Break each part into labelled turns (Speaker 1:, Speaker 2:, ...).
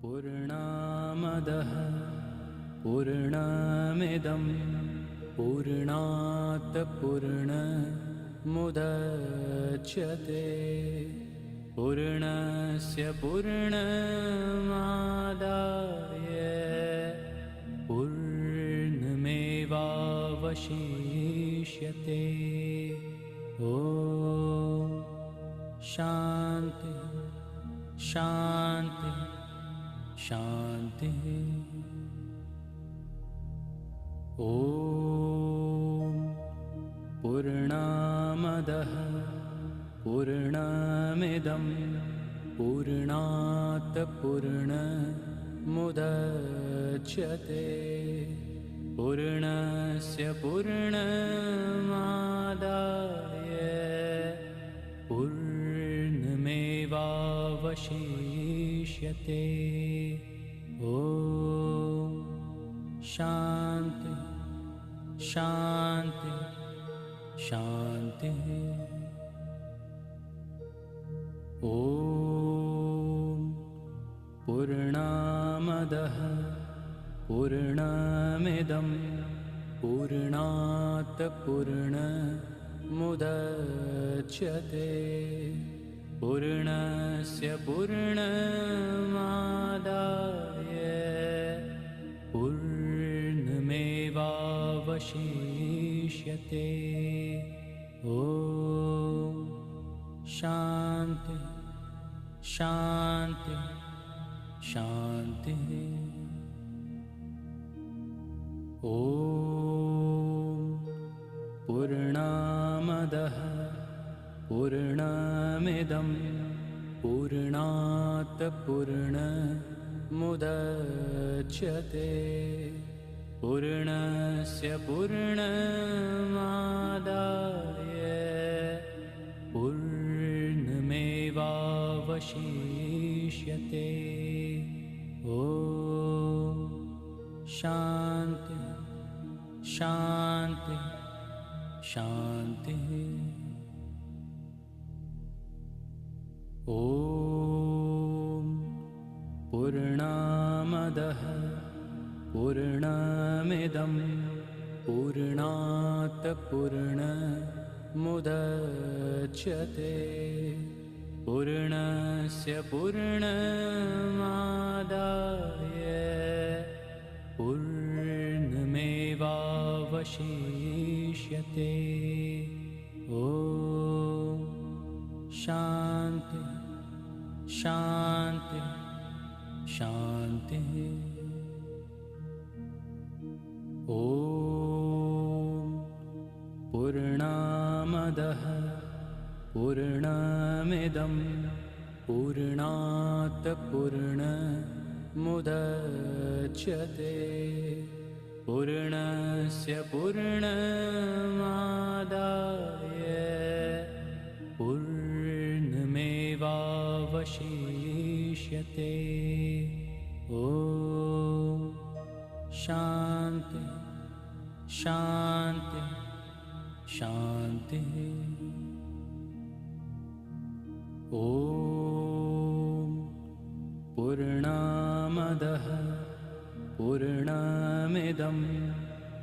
Speaker 1: पूर्णामदः पूर्णमिदं पूर्णात् पूर्णमुदच्यते पूर्णस्य पूर्णमादाय पूर्णमेवावशिष्यते। ॐ शान्ति शान्ति शान्तिः। ॐ पूर्णामदः पूर्णमिदं पूर्णात् पूर्णमुदच्यते पूर्णस्य पूर्णमादाय पूर्णमेवावशिष्यते। ॐ शान्ति शान्ति शान्तिः। ॐ पूर्णामदः पूर्णमिदं पूर्णात् पूर्णमुदच्यते पूर्णस्य पूर्णमादाय पूर्णमेवावशिष्यते। ॐ शान्ति शान्ति शान्तिः। ॐ पूर्णामदः पूर्णमिदं पूर्णात् पूर्णमुदच्यते पूर्णस्य पूर्णमादाय पूर्णमेवावशिष्यते। ॐ शान्ति शान्ति शान्तिः। ॐ पूर्णामदः पूर्णमिदं पूर्णात् पूर्णमुदच्यते पूर्णस्य पूर्णमादाय पूर्णमेवावशिष्यते। ॐ शान्ति शान्ति शान्तिः। ॐ पूर्णामदः पूर्णमिदं पूर्णात् पूर्णमुदच्यते पूर्णस्य पूर्णमादाय पूर्णमेवावशिष्यते। ॐ शान्ति शान्ति शान्तिः। ॐ पूर्णामदः पूर्णमिदं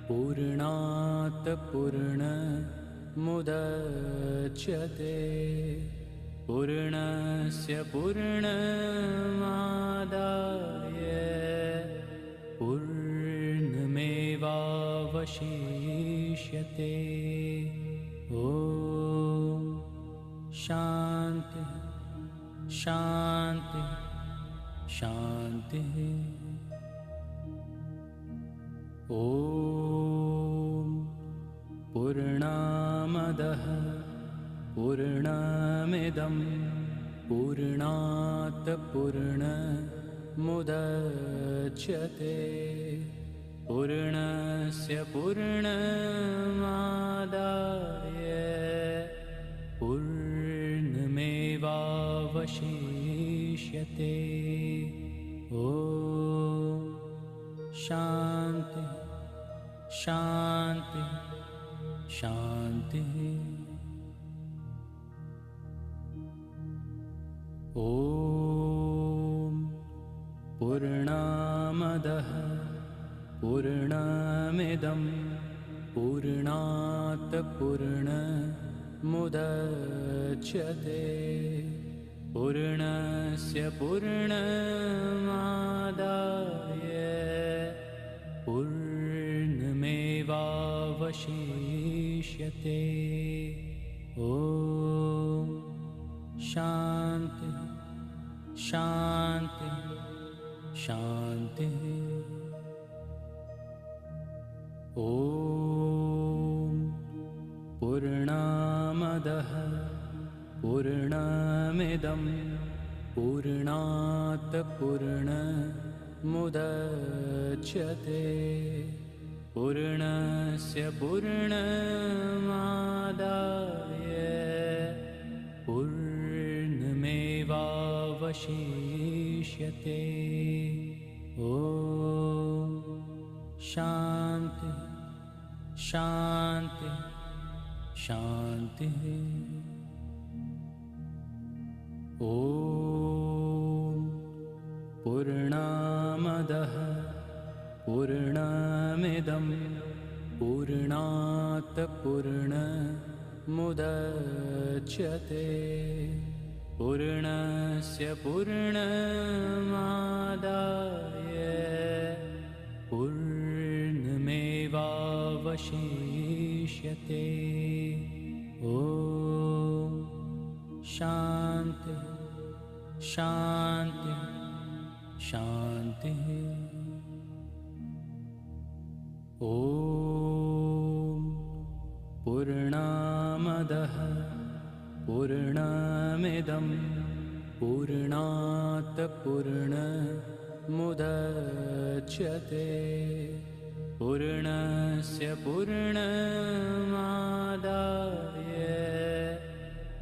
Speaker 1: पूर्णात् पूर्णमुदच्यते पूर्णस्य पूर्णमादाय पूर्णमेवावशिष्यते। ॐ शान्ति शान्ति शान्तिः। ॐ पूर्णामदः पूर्णमिदं पूर्णात् पूर्णमुदच्यते पूर्णस्य पूर्णमादाय पूर्णमेवावशिष्यते। ॐ शान्ति शान्ति शान्तिः। ॐ पूर्णामदः पूर्णमिदं पूर्णात् पूर्णमुदच्यते पूर्णस्य पूर्णमादाय पूर्णमेवावशिष्यते। ॐ शान्ति शान्ति शान्तिः। ॐ पूर्णामदः पूर्णमिदं पूर्णात् पूर्णमुदच्यते पूर्णस्य पूर्णमादाय पूर्णमेवावशिष्यते। ॐ शान्ति शान्ति शान्तिः। ॐ पूर्णामदः पूर्णमिदं पूर्णात् पूर्णमुदच्यते पूर्णस्य पूर्णमादाय पूर्णमेवावशिष्यते। ॐ शान्ति शान्ति शान्तिः। ॐ पूर्णामदः पूर्णमिदं पूर्णात् पूर्णमुदच्यते पूर्णस्य पूर्णमादाय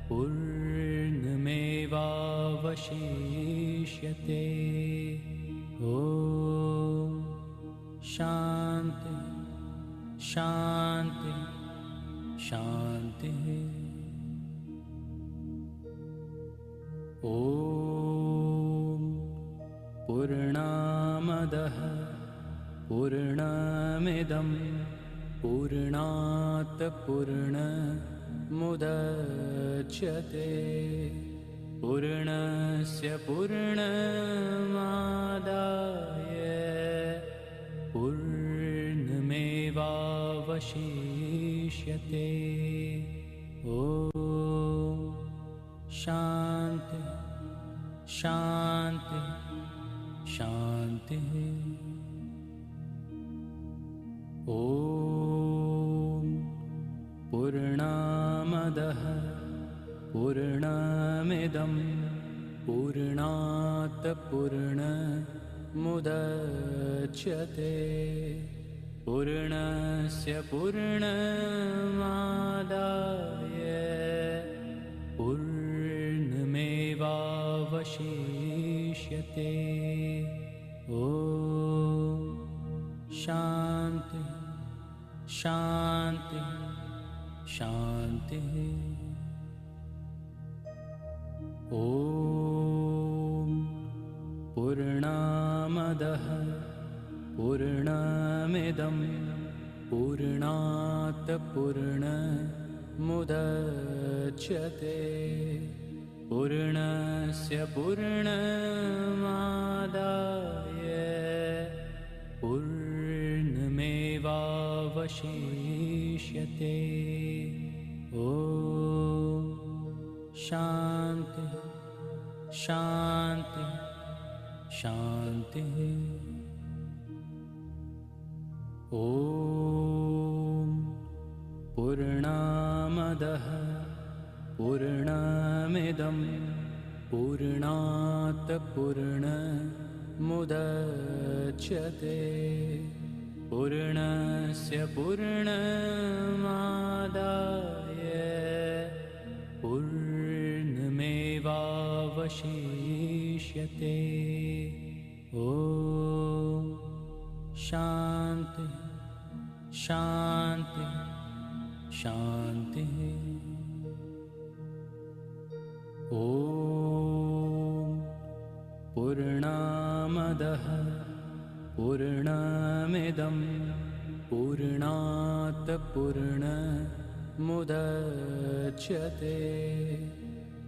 Speaker 1: पूर्णमेवावशिष्यते। ॐ शान्ति शान्ति शान्तिः। ॐ पूर्णामदः पूर्णमिदं पूर्णात् पूर्णमुदच्यते पूर्णस्य पूर्णमादाय पूर्णमेवावशिष्यते। ॐ शान्ति शान्ति शान्तिः। ॐ पूर्णामदः पूर्णमिदं पूर्णात् पूर्णमुदच्यते पूर्णस्य पूर्णमादाय पूर्णमेवावशिष्यते। ॐ शान्ति शान्ति शान्तिः। ॐ पूर्णामदः पूर्णमिदं पूर्णात् पूर्णमुदच्यते पूर्णस्य पूर्णमादाय पूर्णमेवावशिष्यते। ॐ शान्ति शान्ति शान्तिः। ॐ पूर्णामदः पूर्णमिदं पूर्णात् पूर्णमुदच्यते पूर्णस्य पूर्णमादाय पूर्णमेवावशिष्यते। ॐ शान्ति शान्ति शान्तिः। ॐ पूर्णामदः पूर्णमिदं पूर्णात् पूर्णमुदच्यते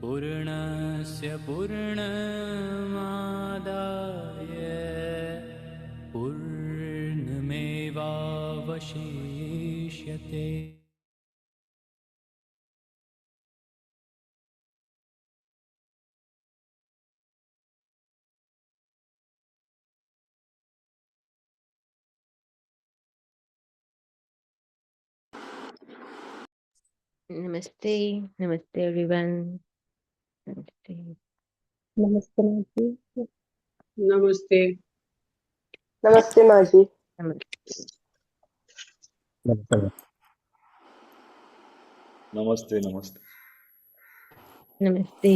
Speaker 1: पूर्णस्य पूर्णमादाय पूर्णमेवावशिष्यते।
Speaker 2: नमस्ते, नमस्ते एवरीवन। नमस्ते,
Speaker 3: नमस्ते माँ जी।
Speaker 4: नमस्ते।
Speaker 3: नमस्ते माँ जी।
Speaker 2: नमस्ते,
Speaker 5: नमस्ते नमस्ते।
Speaker 2: नमस्ते।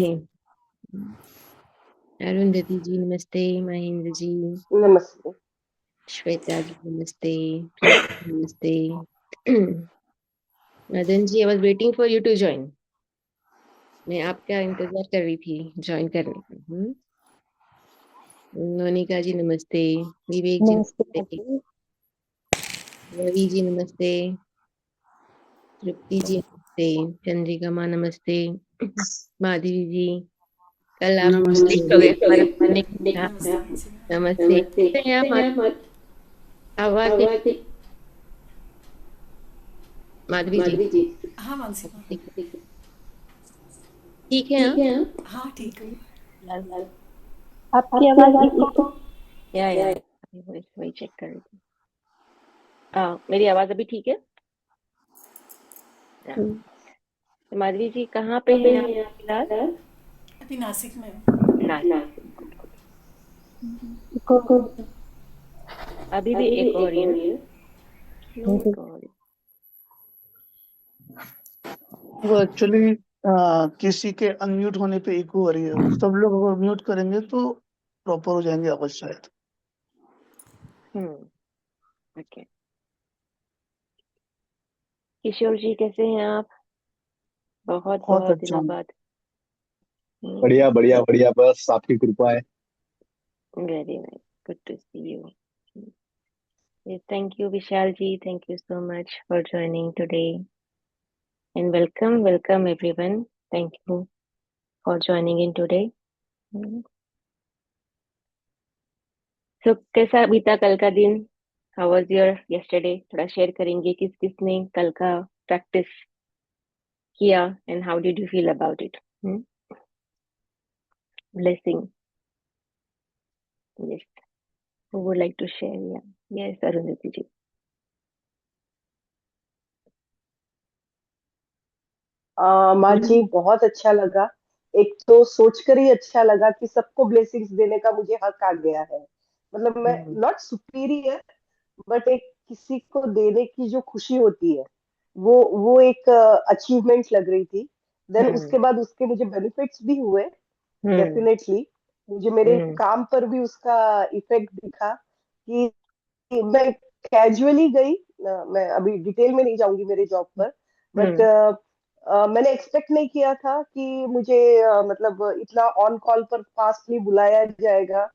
Speaker 2: अरुंधति जी नमस्ते, महेंद्र जी,
Speaker 3: नमस्ते।
Speaker 2: श्वेता जी नमस्ते, प्रीति नमस्ते। Madan ji, I was waiting for you to join. मैं आपका इंतजार कर रही थी ज्वाइन करने का। मोनिका जी नमस्ते, विवेक जी
Speaker 3: नमस्ते माँ
Speaker 2: नमस्ते,
Speaker 3: जी।
Speaker 2: रवि जी नमस्ते, तृप्ति जी नमस्ते, चंद्रिका माँ नमस्ते, माधवी जी कल आप
Speaker 4: नमस्ते।
Speaker 2: लेट हो गए हमारे पढ़ने के लिए। नमस्ते, कैसे हैं आप आवाज नहीं?
Speaker 3: आवाज
Speaker 2: माधवी जी
Speaker 3: माधवी जी
Speaker 6: हाँ मानसी माँ।
Speaker 2: ठीक है।
Speaker 3: ठीक है।
Speaker 6: हाँ ठीक है।
Speaker 2: फिलहाल
Speaker 3: आपकी आवाज ठीक है?
Speaker 2: या अभी वही चेक कर रही थी। मेरी आवाज अभी ठीक है? हाँ। तो माधवी जी कहाँ पे हैं आप फिलहाल?
Speaker 6: अभी नासिक में हूँ।
Speaker 2: नासिक। अभी भी एक हो रही है ना? क्यों एक हो रही?
Speaker 7: वो एक्चुअली किसी के अनम्यूट होने पे इको हो रही है। सब लोग अगर म्यूट करेंगे तो प्रॉपर हो जाएंगे आवाज शायद।
Speaker 2: ओके। किशोर जी कैसे हैं आप? बहुत
Speaker 7: बहुत
Speaker 2: बहुत
Speaker 7: अच्छा
Speaker 2: दिनों
Speaker 7: हूँ।
Speaker 2: बाद।
Speaker 5: बढ़िया बढ़िया बढ़िया, बस आपकी कृपा है।
Speaker 2: Very nice, good to see you. Yes, thank you, Vishal ji. Thank you so much for joining today. And welcome everyone. Thank you for joining in today. So, कैसा बीता कल का दिन? How was your yesterday? थोड़ा share करेंगे किस किसने कल का प्रैक्टिस किया and how did you feel about it? Blessing. Yes. Who would like to share? Yeah. Yes, Arundhati ji.
Speaker 3: माँ जी बहुत अच्छा लगा। एक तो सोचकर ही अच्छा लगा कि सबको ब्लेसिंग्स देने का मुझे हक आ गया है। मतलब मैं नॉट सुपीरियर, बट एक किसी को देने की जो खुशी होती है वो एक अचीवमेंट लग रही थी। देन उसके बाद उसके मुझे बेनिफिट्स भी हुए। डेफिनेटली मुझे मेरे काम पर भी उसका इफेक्ट दिखा कि मैं कैजुअली गई। मैं अभी डिटेल में नहीं जाऊंगी मेरे जॉब पर, बट मैंने एक्सपेक्ट नहीं किया था कि मुझे मतलब इतना ऑन कॉल पर फास्टली बुलाया जाएगा।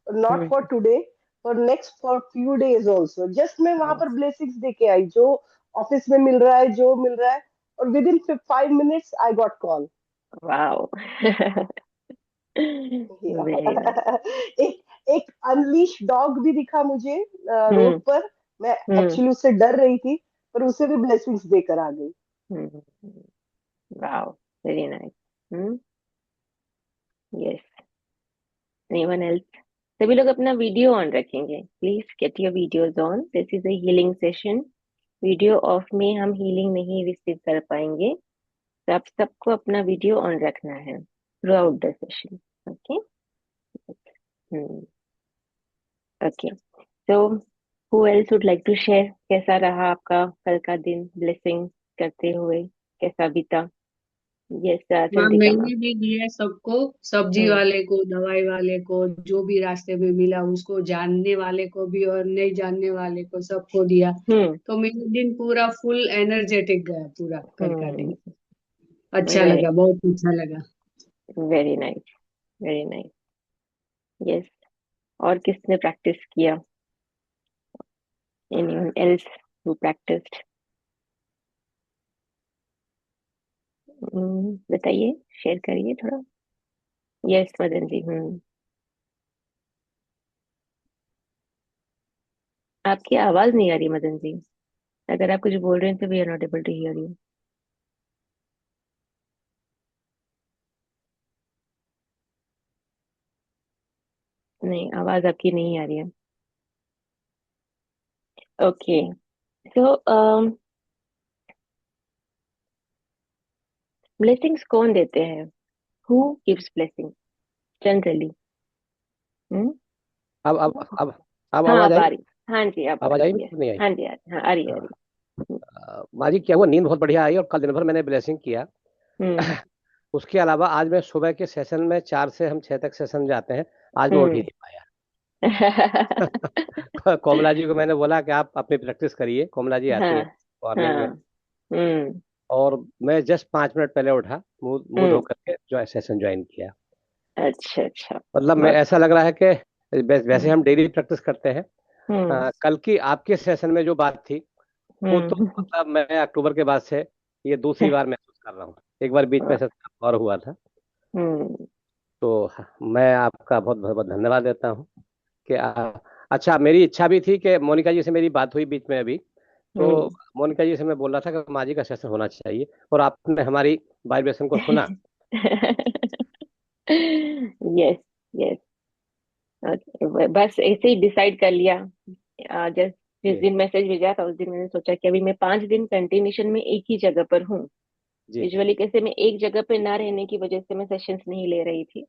Speaker 3: Not for today, for next for few days also. Just मैं वहां पर ब्लेसिंग्स दे के आई, जो ऑफिस में मिल रहा है, जो मिल रहा है, और with in 5 minutes I got call.
Speaker 2: Wow. Very nice.
Speaker 3: एक एक अनलीश डॉग भी दिखा मुझे रोड पर। मैं
Speaker 2: Hmm.
Speaker 3: एक्चुअली उससे डर रही थी, पर उसे भी ब्लेसिंग्स देकर आ गई।
Speaker 2: Hmm. Wow. Very nice. Yes. Anyone else? सभी लोग अपना वीडियो ऑन रखेंगे। Please get your videos on. This is a healing session. Video of में हम हीलिंग नहीं रिसीव कर पाएंगे, तो आप सबको अपना वीडियो ऑन रखना है throughout the session. Okay okay. So who else would like to share? कैसा रहा आपका कल का दिन ब्लेसिंग करते हुए? कैसा बीता? यस
Speaker 4: माँ
Speaker 2: चंद्रिका
Speaker 4: मैंने
Speaker 2: मैम।
Speaker 4: भी दिया सबको, सब्जी
Speaker 2: हम्म
Speaker 4: वाले को, दवाई वाले को, जो भी रास्ते में मिला उसको, जानने वाले को भी और नहीं जानने वाले को, सबको दिया।
Speaker 2: हम्म
Speaker 4: तो मेरा दिन पूरा फुल एनर्जेटिक गया, पूरा कल का दिन। अच्छा
Speaker 2: वेरी
Speaker 4: लगा, बहुत अच्छा लगा।
Speaker 2: Very nice, very nice. Yes. और किसने प्रैक्टिस किया? Anyone else who practiced? बताइए, शेयर करिए थोड़ा. यस मदन जी. आपकी आवाज नहीं आ रही मदन जी. अगर आप कुछ बोल रहे हैं तो we are not able to hear you. नहीं, आवाज आपकी नहीं आ रही है. ओके. सो ब्लेसिंग्स कौन देते हैं? Who gives blessing generally? Hmm.
Speaker 8: अब अब अब अब
Speaker 2: हाँ,
Speaker 8: आवाज
Speaker 2: अब
Speaker 8: आई?
Speaker 2: आ रही. हाँ जी, अब आ
Speaker 8: आवाज आई
Speaker 2: रही है.
Speaker 8: नहीं आई?
Speaker 2: हाँ जी, हाँ, आ रही है, आ रही है.
Speaker 8: माँ जी क्या हुआ, नींद बहुत बढ़िया आई और कल दिन भर मैंने ब्लेसिंग किया।
Speaker 2: हम्म.
Speaker 8: उसके अलावा आज मैं सुबह के सेशन में 4 से हम 6 तक सेशन जाते हैं, आज मैं उठ ही
Speaker 2: हम्म.
Speaker 8: नहीं पाया। कोमला जी को मैंने बोला कि आप अपनी प्रैक्टिस करिए, कोमला जी आती
Speaker 2: हाँ.
Speaker 8: हैं मॉर्निंग
Speaker 2: हाँ.
Speaker 8: में,
Speaker 2: हम्म.
Speaker 8: और मैं जस्ट 5 मिनट पहले उठा, मुंह मुंह धो
Speaker 2: हम्म.
Speaker 8: करके जो सेशन ज्वाइन किया।
Speaker 2: अच्छा, अच्छा.
Speaker 8: मतलब मैं,
Speaker 2: बहुत.
Speaker 8: ऐसा लग रहा है कि वैसे
Speaker 2: हम्म.
Speaker 8: हम डेली प्रैक्टिस करते हैं।
Speaker 2: हम्म.
Speaker 8: कल की आपके सेशन में जो बात थी वो तो
Speaker 2: हम्म.
Speaker 8: मतलब मैं अक्टूबर के बाद से ये दूसरी बार महसूस कर रहा हूँ। एक बार बीच में से और हुआ था।
Speaker 2: हम्म.
Speaker 8: तो मैं आपका बहुत बहुत बहुत धन्यवाद देता हूँ कि अच्छा, मेरी इच्छा भी थी कि मोनिका जी से मेरी बात हुई बीच में अभी, तो
Speaker 2: हम्म.
Speaker 8: मोनिका जी से मैं बोल रहा था कि माँ जी का सेशन होना चाहिए, और आपने हमारी वाइब्रेशन को सुना।
Speaker 2: यस. यस. बस ऐसे ही डिसाइड कर लिया. जस्ट जिस
Speaker 8: जी
Speaker 2: दिन मैसेज भेजा था उस दिन मैंने सोचा कि अभी मैं 5 दिन कंटिन्यूशन में एक ही जगह पर हूँ.
Speaker 8: जी
Speaker 2: यूजुअली कैसे मैं एक जगह पे ना रहने की वजह से मैं सेशंस नहीं ले रही थी.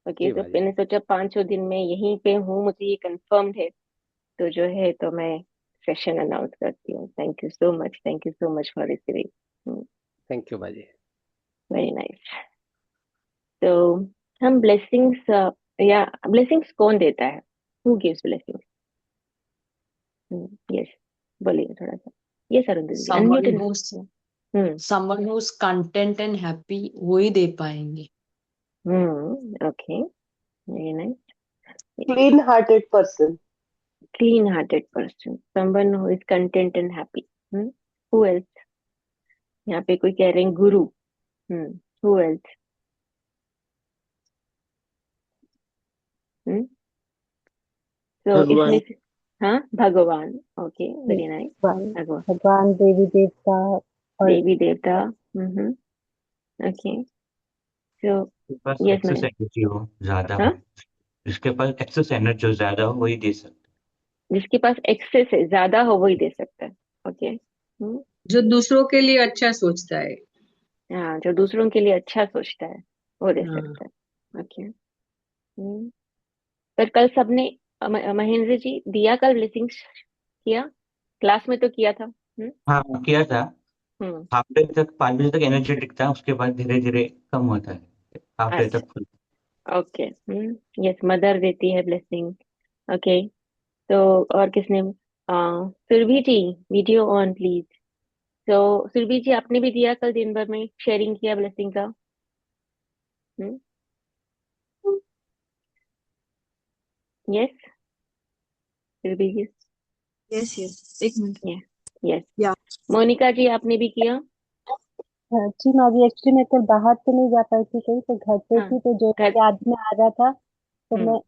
Speaker 2: ओके,
Speaker 8: जी
Speaker 2: तो
Speaker 8: माँ जी।
Speaker 2: मैंने सोचा 5 दिन में यहीं पे हूँ, मुझे ये कंफर्म्ड है. तो जो है तो मैं सेशन अनाउंस करती हूँ. Thank you so much, thank you so much for receiving.
Speaker 8: Thank you माँ जी।
Speaker 2: Very nice. तो हम ब्लेसिंग्स, या ब्लेसिंग्स कौन देता है? Who gives blessings? यस, बोलिए थोड़ा सा. Yes Arundhati ji, unmute.
Speaker 9: someone who's
Speaker 2: hmm.
Speaker 9: someone who's content and happy वो ही दे पाएंगे।
Speaker 2: Okay, very nice.
Speaker 3: Clean hearted person.
Speaker 2: Clean hearted person, someone who is content and happy. Who else? यहाँ पे कोई कह रहे हैं गुरु. Who else? तो इसमें
Speaker 10: भगवान।
Speaker 2: से. हाँ, भगवान. Okay, very nice.
Speaker 11: भगवान
Speaker 2: भगवान,
Speaker 11: भगवान, देवी देवता और
Speaker 2: देवी देवता. हम्म. ओके. सो
Speaker 10: जिसके पास
Speaker 2: यस
Speaker 10: एक्सेस
Speaker 2: मैम.
Speaker 10: एनर्जी हो, ज्यादा हो,
Speaker 2: हाँ,
Speaker 10: जिसके पास एक्सेस एनर्जी हो, ज्यादा हो, वही दे सकते
Speaker 2: जिसके पास एक्सेस है, ज्यादा हो, वही दे सकता है. ओके.
Speaker 4: जो दूसरों के लिए अच्छा सोचता है।
Speaker 2: हाँ, जो दूसरों के लिए अच्छा सोचता है वो दे
Speaker 4: हाँ,
Speaker 2: सकता है. ओके. पर कल सबने, महेंद्र जी, दिया कल ब्लेसिंग्स किया? क्लास में तो किया था.
Speaker 10: हाँ, किया था।
Speaker 2: हम्म.
Speaker 10: हाफ डे तक, 5 बजे तक एनर्जी दिखता है, उसके बाद धीरे धीरे कम होता है, हाफ डे
Speaker 2: अच्छा.
Speaker 10: तक फुल।
Speaker 2: ओके. यस, मदर देती है ब्लेसिंग. ओके. तो और किसने? सुरभि जी, वीडियो ऑन प्लीज. तो सुरभि जी, आपने भी दिया कल दिन भर में, शेयरिंग किया ब्लेसिंग का? यस सुरभि जी.
Speaker 12: यस यस, एक मिनट।
Speaker 2: यस. यस.
Speaker 12: या
Speaker 2: मोनिका जी, आपने भी किया?
Speaker 11: जी मैं अभी एक्चुअली मैं कल बाहर तो नहीं जा पाई थी कहीं, तो घर पे
Speaker 2: हाँ.
Speaker 11: थी, तो जो
Speaker 2: घर.
Speaker 11: याद में आ रहा था तो मैं
Speaker 2: हम्म.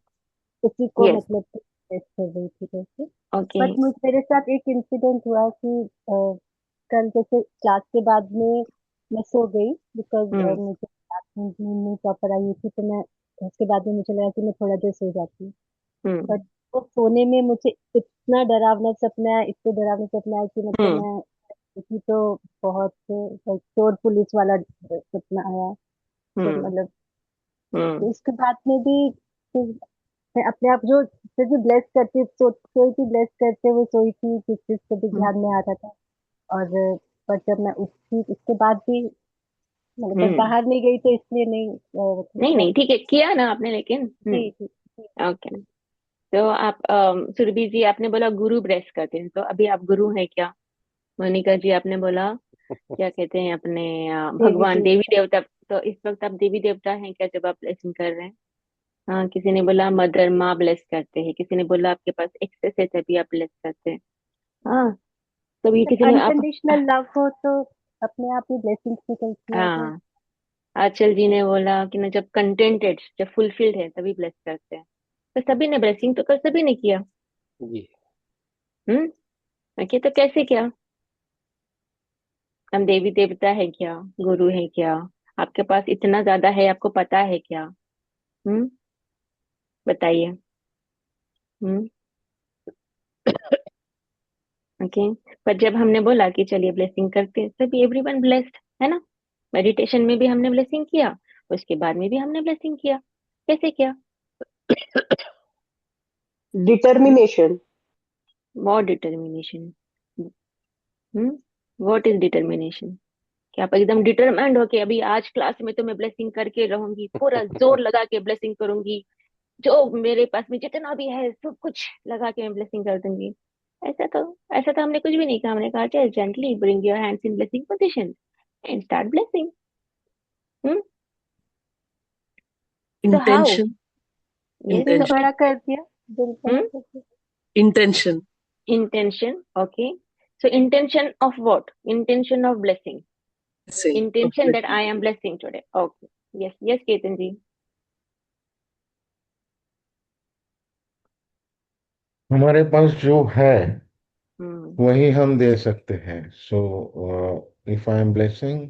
Speaker 11: उसी को
Speaker 2: यस.
Speaker 11: मतलब टेस्ट कर रही थी कैसे.
Speaker 2: ओके.
Speaker 11: बट मुझ मेरे साथ एक इंसिडेंट हुआ कि कल जैसे क्लास के बाद में मैं सो गई, बिकॉज
Speaker 2: हम्म.
Speaker 11: मुझे रात में नींद नहीं प्रॉपर आई हुई थी, तो मैं उसके बाद में मुझे लगा कि मैं थोड़ा देर सो जाती हूँ.
Speaker 2: हम्म.
Speaker 11: बट वो सोने में मुझे इतना डरावना सपना आया, इतने डरावना सपना आया कि मतलब
Speaker 2: हम्म.
Speaker 11: मैं उठी तो बहुत चोर पुलिस वाला सपना आया. तो
Speaker 2: हम्म.
Speaker 11: मतलब
Speaker 2: हम्म.
Speaker 11: उसके बाद में भी फिर मैं अपने आप जो फिर भी ब्लेस करती सोई थी, ब्लेस करते हुए सोई थी, किस चीज को भी ध्यान में आ रहा था. और पर जब मैं उठी उसके बाद भी मतलब बस
Speaker 2: हम्म.
Speaker 11: बाहर नहीं गई तो इसलिए नहीं
Speaker 2: नहीं
Speaker 11: बट
Speaker 2: नहीं, ठीक है, किया ना आपने, लेकिन.
Speaker 11: जी जी जी
Speaker 2: ओके. तो आप, सुरभि जी, आपने बोला गुरु ब्लेस करते हैं, तो अभी आप गुरु हैं क्या? मोनिका जी, आपने बोला क्या कहते हैं अपने,
Speaker 11: देवी
Speaker 2: भगवान, देवी
Speaker 11: देवता.
Speaker 2: देवता. तो इस वक्त आप देवी देवता हैं क्या जब आप ब्लेसिंग कर रहे हैं? हाँ, किसी ने बोला मदर, माँ ब्लेस करते हैं. किसी ने बोला आपके पास एक्सेस है तभी आप ब्लेस करते हैं. हाँ, कभी किसी ने आप,
Speaker 11: अनकंडीशनल लव हो तो अपने आप ही ब्लेसिंग्स निकलती है तो।
Speaker 2: हाँ, आंचल जी ने बोला कि ना जब कंटेंटेड, जब फुलफिल्ड है तभी ब्लेस करते हैं। तो सभी ने ब्लेसिंग तो कर सभी ने किया।
Speaker 8: जी।
Speaker 2: ओके, तो कैसे क्या? हम देवी देवता है क्या? गुरु है क्या? आपके पास इतना ज्यादा है, आपको पता है क्या? हम्म बताइए। हम्म ओके, पर जब हमने बोला कि चलिए ब्लेसिंग करते हैं, सभी एवरीवन ब्लेस्ड, है ना? मेडिटेशन में भी हमने ब्लेसिंग किया, उसके बाद में भी हमने ब्लेसिंग किया। कैसे किया?
Speaker 3: Determination.
Speaker 2: What determination? Hmm what is determination? कि आप एकदम डिटरमाइंड हो कि अभी आज क्लास में तो मैं ब्लेसिंग करके रहूंगी, पूरा जोर लगा के ब्लेसिंग करूंगी, जो मेरे पास में जितना भी है सब कुछ लगा के मैं ब्लेसिंग कर दूंगी। ऐसा तो हमने कुछ भी नहीं कहा। हमने कहा just gently bring your hands in blessing position and start blessing. Hmm so how?
Speaker 12: Intention.
Speaker 2: Yes,
Speaker 11: दिल
Speaker 12: Intention.
Speaker 11: बड़ा कर दिया, दिल बड़ा कर दिया।
Speaker 12: Intention.
Speaker 2: intention, okay. So intention of what? Intention of blessing.
Speaker 12: Blessing.
Speaker 2: Intention that
Speaker 12: Blessing.
Speaker 2: I am blessing today. Okay. Yes, yes, Ketan ji.
Speaker 13: हमारे पास जो है
Speaker 2: Hmm.
Speaker 13: वही हम दे सकते हैं. So if I am blessing,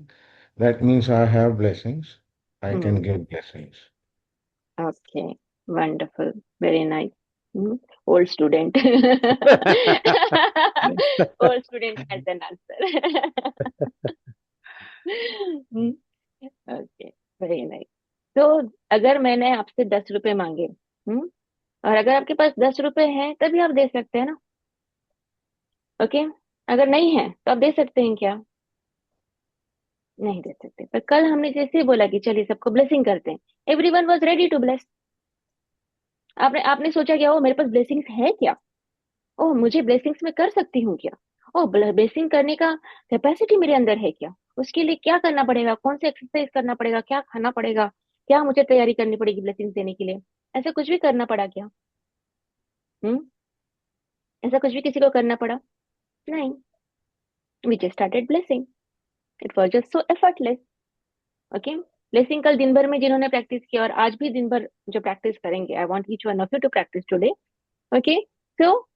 Speaker 13: that means I have blessings. I can give blessings.
Speaker 2: Okay. Wonderful. Very nice. Old student. Old student has an answer. Okay. Very nice. तो अगर मैंने आपसे 10 रुपए मांगे, और अगर आपके पास 10 रुपए हैं तभी आप दे सकते हैं ना? ओके, अगर नहीं है तो आप दे सकते हैं क्या? नहीं दे सकते। पर कल हमने जैसे ही बोला कि चलिए सबको ब्लेसिंग करते हैं, everyone was ready to bless. आपने आपने सोचा क्या, ओ मेरे पास ब्लेसिंग्स है क्या? ओह मुझे ब्लेसिंग्स में कर सकती हूँ क्या? ओह ब्लेसिंग करने का कैपेसिटी मेरे अंदर है क्या? उसके लिए क्या करना पड़ेगा? कौन से एक्सरसाइज करना पड़ेगा? क्या खाना पड़ेगा? क्या मुझे तैयारी करनी पड़ेगी ब्लेसिंग्स देने के लिए? ऐसा कुछ भी करना पड़ा क्या? हम्म ऐसा कुछ भी किसी को करना पड़ा? नहीं। We just started blessing. It was just so effortless. Okay, blessing कल दिन भर में जिन्होंने प्रैक्टिस किया और आज भी दिन भर जो प्रैक्टिस करेंगे, I want each one of you to practice today. Okay, so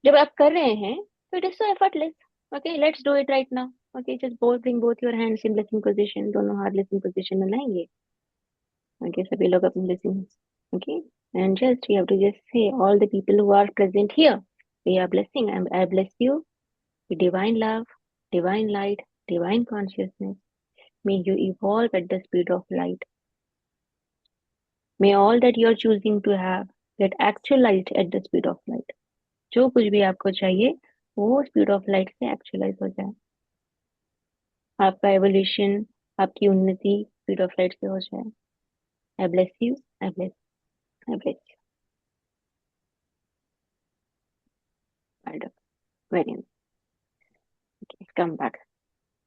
Speaker 2: जब आप कर रहे हैं तो it is so effortless. Okay, let's do it right now. Okay, just both bring both your hands in blessing position, दोनों हाथ blessing position में लाएंगे। ओके, सभी लोग अपनी blessing. Okay, and just we have to just say all the people who are present here, we are blessing, I bless you with divine love, divine light, divine consciousness. May you evolve at the speed of light. May all that you are choosing to have get actualized at the speed of light. जो कुछ भी आपको चाहिए वो speed of light से actualise हो जाए। आपका एवोल्यूशन, आपकी उन्नति स्पीड ऑफ लाइट से हो जाए। आई bless you, I bless, I bless you. Very nice. Okay, come back.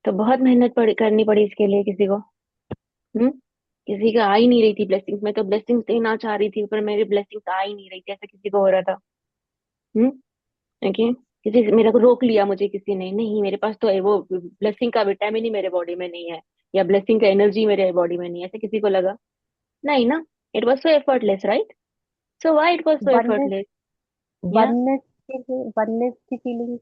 Speaker 2: तो बहुत मेहनत करनी पड़ी इसके लिए किसी को। हम्म किसी का आ ही नहीं रही थी ब्लेसिंग्स। मैं तो ब्लेसिंग्स देना चाह रही थी पर मेरी ब्लेसिंग्स आ ही नहीं रही थी, ऐसा किसी को हो रहा था? हम्म ओके, किसी से मेरे को रोक लिया, मुझे किसी ने, नहीं मेरे पास तो है वो ब्लेसिंग का विटामिन ही मेरे बॉडी में नहीं है, या ब्लेसिंग का एनर्जी मेरे बॉडी में नहीं है, ऐसा किसी को लगा? नहीं ना। It was so effortless, right? So why it was so
Speaker 11: oneness,
Speaker 2: effortless? या
Speaker 11: वननेस की फीलिंग।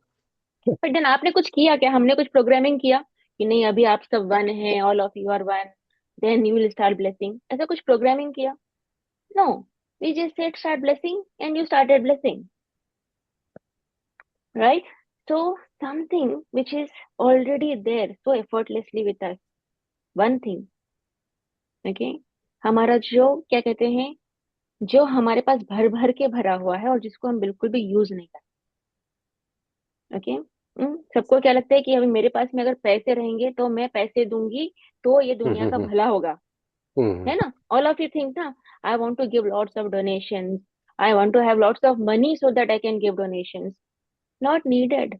Speaker 2: बट देन आपने कुछ किया क्या? हमने कुछ प्रोग्रामिंग किया कि नहीं अभी आप सब वन हैं, all of you are one, then you will start blessing? ऐसा कुछ प्रोग्रामिंग किया? No, we just said start blessing and you started blessing, right? So something which is already there so effortlessly with us. One thing, okay? हमारा जो क्या कहते हैं, जो हमारे पास भर भर के भरा हुआ है और जिसको हम बिल्कुल भी यूज नहीं करते। ओके, सबको क्या लगता है कि अभी मेरे पास में अगर पैसे रहेंगे तो मैं पैसे दूंगी तो ये दुनिया का भला होगा, है ना? All of you think ना, I want to give lots of donations, I want to have lots of money so that I can give donations. Not needed.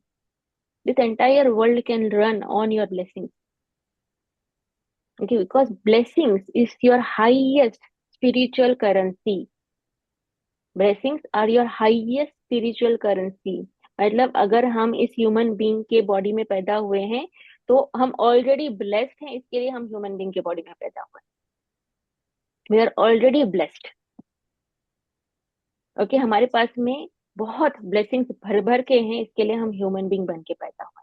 Speaker 2: This entire world can run on your blessings. Okay, because blessings is your highest spiritual currency. Blessings are your highest spiritual currency. मतलब अगर हम इस human being के body में पैदा हुए हैं तो हम ऑलरेडी ब्लेस्ड हैं, इसके लिए हम ह्यूमन बीइंग के बॉडी में पैदा हुए हैं। We are already blessed. Okay, हमारे पास में बहुत ब्लेसिंग्स भर भर के हैं, इसके लिए हम ह्यूमन बीइंग बन के पैदा हुए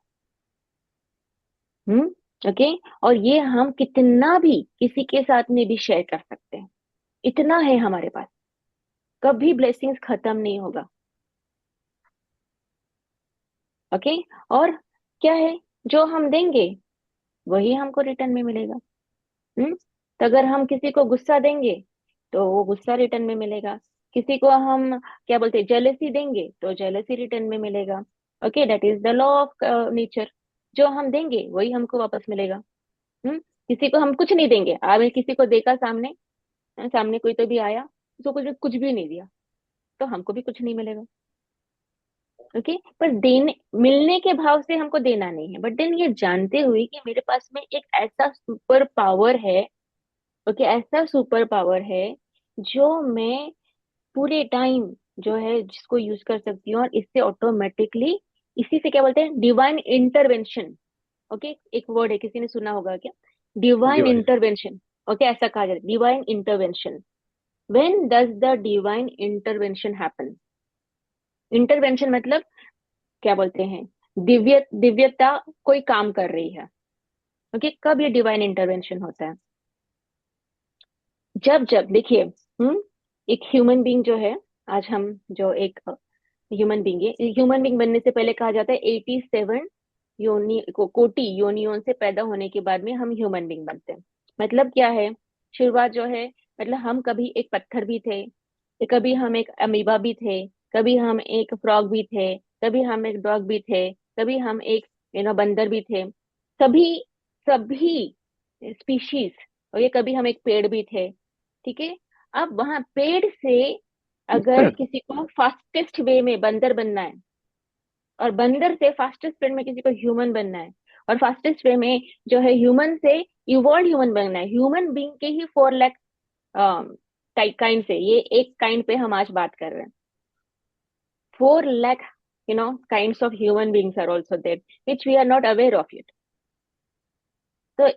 Speaker 2: हैं। ओके, और ये हम कितना भी किसी के साथ में भी शेयर कर सकते हैं, इतना है हमारे पास, कभी ब्लेसिंग्स खत्म नहीं होगा। ओके, और क्या है, जो हम देंगे वही हमको रिटर्न में मिलेगा। तो अगर हम किसी को गुस्सा देंगे तो वो गुस्सा रिटर्न में मिलेगा, किसी को हम क्या बोलते हैं जेलसी देंगे तो जेलसी रिटर्न में मिलेगा। Okay, that is the law of nature. जो हम देंगे वही हमको वापस मिलेगा। किसी को हम कुछ नहीं देंगे, अब किसी को देखा सामने, सामने कोई तो भी आया, उसको कुछ भी नहीं दिया तो हमको भी कुछ नहीं मिलेगा। ओके, पर देने मिलने के भाव से हमको देना नहीं है, बट देन ये जानते हुए कि मेरे पास में एक ऐसा सुपर पावर है, ओके, ऐसा सुपर पावर है जो मैं पूरे टाइम जो है जिसको यूज कर सकती हूँ, और इससे ऑटोमेटिकली, इसी से क्या बोलते हैं, डिवाइन इंटरवेंशन। ओके, एक वर्ड है, किसी ने सुना होगा क्या, डिवाइन
Speaker 5: डिवाइन
Speaker 2: इंटरवेंशन। ओके, ऐसा कहा जाता है divine intervention. When does the divine intervention happen? Intervention मतलब क्या बोलते हैं, दिव्यता कोई काम कर रही है। ओके, कब ये डिवाइन इंटरवेंशन होता है? जब जब देखिए, एक ह्यूमन बीइंग जो है, आज हम जो एक ह्यूमन बीइंग है, ह्यूमन बीइंग बनने से पहले कहा जाता है 87 कोटि योनियों से पैदा होने के बाद में हम ह्यूमन बीइंग बनते हैं। मतलब क्या है, शुरुआत जो है, मतलब हम कभी एक पत्थर भी थे, कभी हम एक अमीबा भी थे, कभी हम एक फ्रॉग भी थे, कभी हम एक डॉग भी थे, कभी हम एक बंदर भी थे, सभी सभी स्पीशीज। और ये कभी हम एक पेड़ भी थे, ठीक है। अब वहां पेड़ से अगर किसी को फास्टेस्ट वे में बंदर बनना है, और बंदर से फास्टेस्ट वे में किसी को ह्यूमन बनना है, और फास्टेस्ट वे में जो है ह्यूमन से इवॉल्व ह्यूमन बनना है, ह्यूमन बीइंग के ही 4 लाख काइंड से, ये एक काइंड पे हम आज बात कर रहे हैं। 4 lakh kinds of human beings are also there which we are not aware of it. तो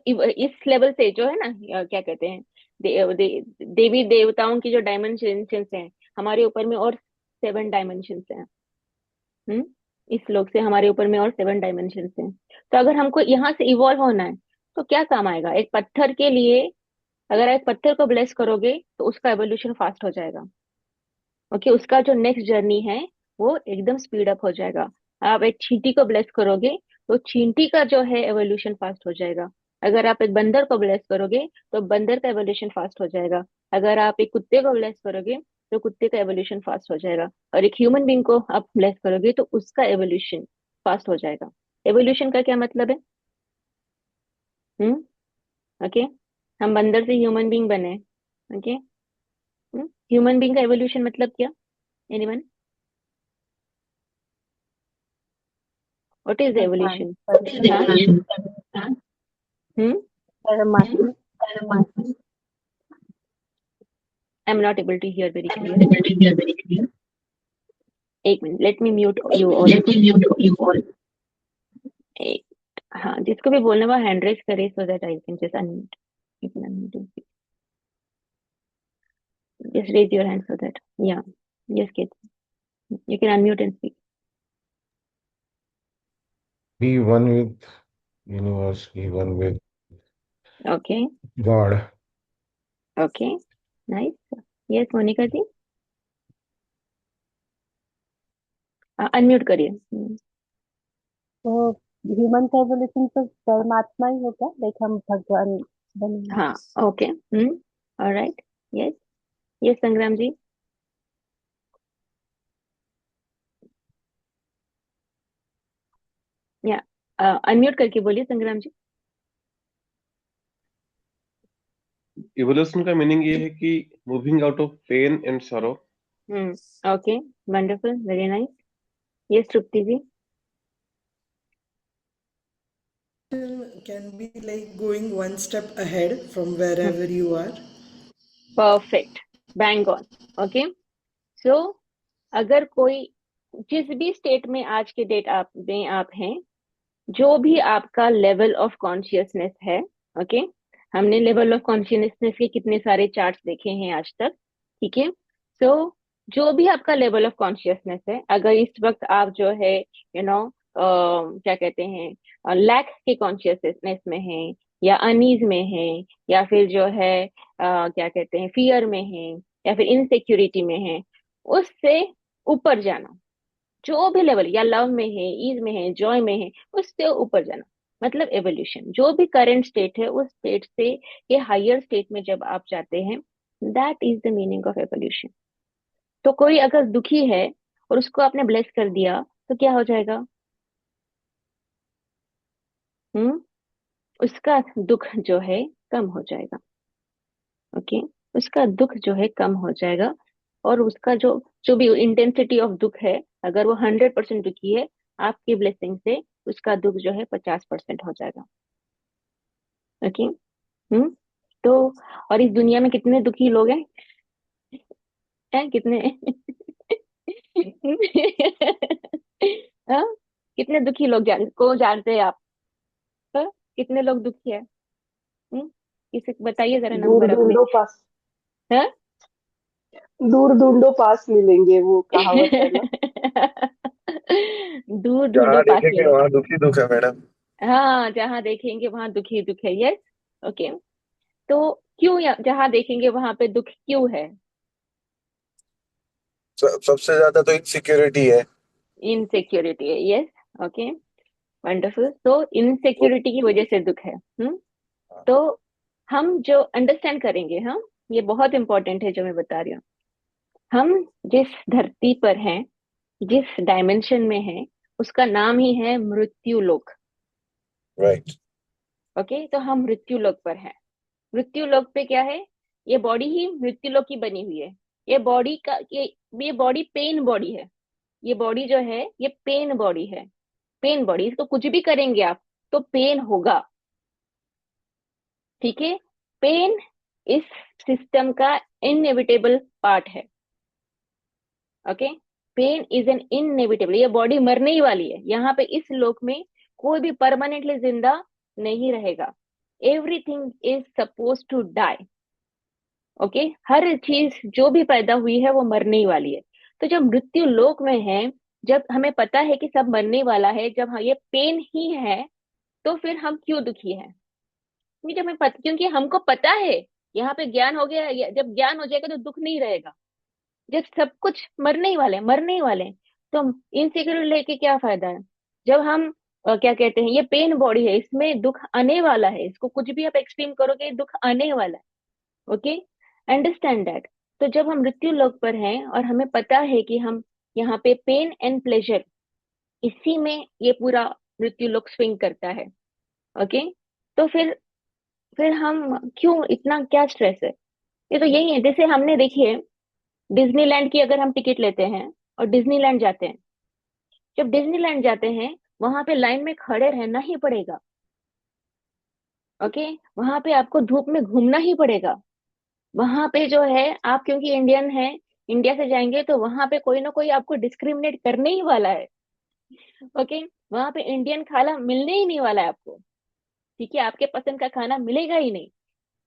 Speaker 2: इस लेवल से जो है ना, क्या कहते हैं, देवी देवताओं की जो डायमेंशंस हैं, हमारे ऊपर में और 7 डायमेंशंस हैं। इस लोक से हमारे ऊपर में और 7 डायमेंशंस हैं। तो अगर हमको यहाँ से इवॉल्व होना है तो क्या काम आएगा, एक पत्थर के लिए अगर एक पत्थर को ब्लेस करोगे तो उसका एवोल्यूशन फास्ट हो जाएगा। ओके, उसका जो नेक्स्ट जर्नी है वो एकदम स्पीड अप हो जाएगा। आप एक चींटी को ब्लेस करोगे तो चींटी का जो है एवोल्यूशन फास्ट हो जाएगा। अगर आप एक बंदर को ब्लेस करोगे तो बंदर का एवोल्यूशन फास्ट हो जाएगा। अगर आप एक कुत्ते को ब्लेस करोगे तो कुत्ते का एवोल्यूशन फास्ट हो जाएगा। और एक ह्यूमन बीइंग को आप ब्लेस करोगे तो उसका एवोल्यूशन फास्ट हो जाएगा। एवोल्यूशन का क्या मतलब है? ओके, हम बंदर से ह्यूमन बीइंग बने। ओके, ह्यूमन बीइंग का एवोल्यूशन मतलब क्या? एनीवन? What is the
Speaker 11: भगवान
Speaker 2: evolution?
Speaker 11: परमात्मा
Speaker 2: Hmm?
Speaker 11: परमात्मा
Speaker 2: I'm not able to hear very clear. एक minute, let me mute you all. एक, हाँ, जिसको भी बोलना वो हैंड रेज करे so that I can just unmute. You can unmute and speak. Just raise your hand so that, yeah, yes, kids, you can unmute and speak.
Speaker 13: Be one with universe, be one with
Speaker 2: Okay,
Speaker 13: God.
Speaker 2: okay, nice. Yes, Monika ji, unmute करिए।
Speaker 11: तो human का evolution तो परमात्मा ही होगा, like हम भगवान बने।
Speaker 2: हाँ, ओके, ऑलराइट, यस, यस संग्राम जी। या अनम्यूट करके बोलिए संग्राम जी।
Speaker 14: इवोल्यूशन का मीनिंग ये है कि moving out of pain and sorrow.
Speaker 2: Okay, wonderful, very nice. Yes Tripti ji.
Speaker 15: Can be like going one step ahead from wherever you are.
Speaker 2: Perfect, bang on. Okay, so अगर कोई जिस भी स्टेट में आज के डेट आप हैं, जो भी आपका लेवल ऑफ कॉन्शियसनेस है, ओके, हमने लेवल ऑफ कॉन्शियसनेस के कितने सारे चार्ट्स देखे हैं आज तक, ठीक है। सो जो भी आपका लेवल ऑफ कॉन्शियसनेस है, अगर इस वक्त आप जो है क्या कहते हैं, लैक के कॉन्शियसनेस में है, या अनईज में है, या फिर जो है क्या कहते हैं, फियर में है, या फिर इनसिक्योरिटी में है, उससे ऊपर जाना। जो भी लेवल, या लव में है, ईज में है, जॉय में है, उससे ऊपर जाना, मतलब एवोल्यूशन। जो भी करंट स्टेट है, उस स्टेट से ये हायर स्टेट में जब आप जाते हैं, that is the meaning of evolution. तो कोई अगर दुखी है और उसको आपने ब्लेस कर दिया, तो क्या हो जाएगा? हम्म उसका दुख जो है कम हो जाएगा, ओके, उसका दुख जो है कम हो जाएगा। और उसका जो जो भी इंटेंसिटी ऑफ दुख है, अगर वो 100% दुखी है, आपकी ब्लेसिंग से उसका दुख जो है 50% हो जाएगा, ओके। तो और इस दुनिया में कितने दुखी लोग हैं कितने हाँ? कितने दुखी लोग को जानते हैं आप? हाँ? कितने लोग दुखी है? किसी बताइए जरा
Speaker 3: दूर
Speaker 2: नंबर अपने।
Speaker 3: ढूंढो पास,
Speaker 2: हाँ?
Speaker 3: दूर ढूंढो पास मिलेंगे, वो कहावत है ना।
Speaker 2: दूर ढूंढो
Speaker 5: जहाँ
Speaker 2: पास
Speaker 5: देखेंगे
Speaker 2: मिले।
Speaker 5: वहां दुखी दुख है मैडम।
Speaker 2: हाँ, जहाँ देखेंगे वहां दुखी दुख है, यस, ओके। तो क्यों जहाँ देखेंगे वहां पे दुख क्यों है?
Speaker 5: सबसे ज्यादा तो इनसिक्योरिटी है।
Speaker 2: इनसिक्योरिटी है, यस, ओके, वंडरफुल। तो इनसिक्योरिटी की वजह से दुख है। तो हम जो अंडरस्टैंड करेंगे, हम, ये बहुत इंपॉर्टेंट है जो मैं बता रही हूँ। हम जिस धरती पर हैं, जिस डायमेंशन में हैं, उसका नाम ही है मृत्यु लोक,
Speaker 5: राइट।
Speaker 2: ओके। तो हम मृत्यु लोक पर हैं। मृत्यु लोक पे क्या है? ये बॉडी ही मृत्यु लोक की बनी हुई है। ये बॉडी का ये बॉडी पेन बॉडी है। ये बॉडी जो है, ये पेन बॉडी है, पेन बॉडी। इसको कुछ भी करेंगे आप तो पेन होगा, ठीक है। पेन इस सिस्टम का इनएविटेबल पार्ट है, okay. Pain is an inevitable, ये बॉडी मरने ही वाली है। यहाँ पे इस लोक में कोई भी परमानेंटली जिंदा नहीं रहेगा। Everything is suppose to die, okay. हर चीज जो भी पैदा हुई है वो मरने ही वाली है। तो जब मृत्यु लोक में है, जब हमें पता है कि सब मरने वाला है, जब हाँ ये पेन ही है, तो फिर हम क्यों दुखी हैं? क्योंकि हमको पता है, यहाँ पे ज्ञान हो गया। जब ज्ञान हो जाएगा तो दुख नहीं रहेगा। जब सब कुछ मरने ही वाले हैं, मरने ही वाले हैं, तो इनसिक्योर लेके क्या फायदा है? जब हम क्या कहते हैं, ये पेन बॉडी है, इसमें दुख आने वाला है, इसको कुछ भी आप एक्सट्रीम करोगे दुख आने वाला है, ओके, अंडरस्टैंड दैट। तो जब हम मृत्यु लोक पर हैं और हमें पता है कि हम यहाँ पे पेन एंड प्लेजर, इसी में ये पूरा मृत्यु लोक स्विंग करता है, ओके। तो फिर हम क्यों, इतना क्या स्ट्रेस है? ये तो यही है, जैसे हमने देखिए डिज्नीलैंड की अगर हम टिकट लेते हैं और डिज्नीलैंड जाते हैं, जब डिज्नीलैंड जाते हैं वहां पे लाइन में खड़े रहना ही पड़ेगा, ओके। वहां पे आपको धूप में घूमना ही पड़ेगा। वहां पे जो है, आप क्योंकि इंडियन है, इंडिया से जाएंगे तो वहां पे कोई ना कोई आपको डिस्क्रिमिनेट करने ही वाला है, ओके। वहां पे इंडियन खाना मिलने ही नहीं वाला है आपको, ठीक है, आपके पसंद का खाना मिलेगा ही नहीं।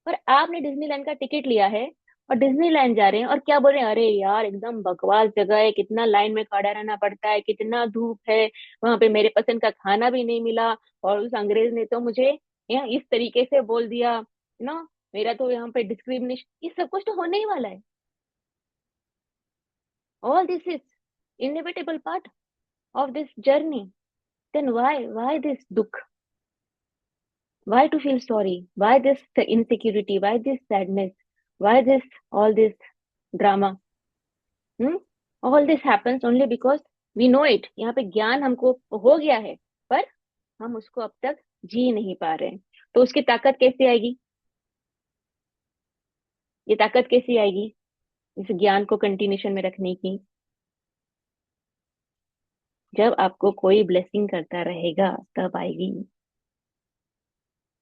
Speaker 2: पर आपने डिज्नीलैंड का टिकट लिया है और डिज्नीलैंड जा रहे हैं, और क्या बोल रहे हैं, अरे यार एकदम बकवास जगह है, कितना लाइन में खड़ा रहना पड़ता है, कितना धूप है, वहां पे मेरे पसंद का खाना भी नहीं मिला, और उस अंग्रेज ने तो मुझे यहाँ इस तरीके से बोल दिया, मेरा तो यहाँ पे डिस्क्रिमिनेशन, ये सब कुछ तो होने ही वाला है। All this is inevitable part of this journey. Then why this dukh? Why to feel sorry? Why this insecurity? Why this sadness? Why this all this drama? All this happens only because we know it. यहाँ पे ज्ञान हमको हो गया है, पर हम उसको अब तक जी नहीं पा रहे हैं। तो उसकी ताकत कैसे आएगी? ये ताकत कैसे आएगी इस ज्ञान को कंटिन्यूशन में रखने की? जब आपको कोई ब्लेसिंग करता रहेगा तब आएगी,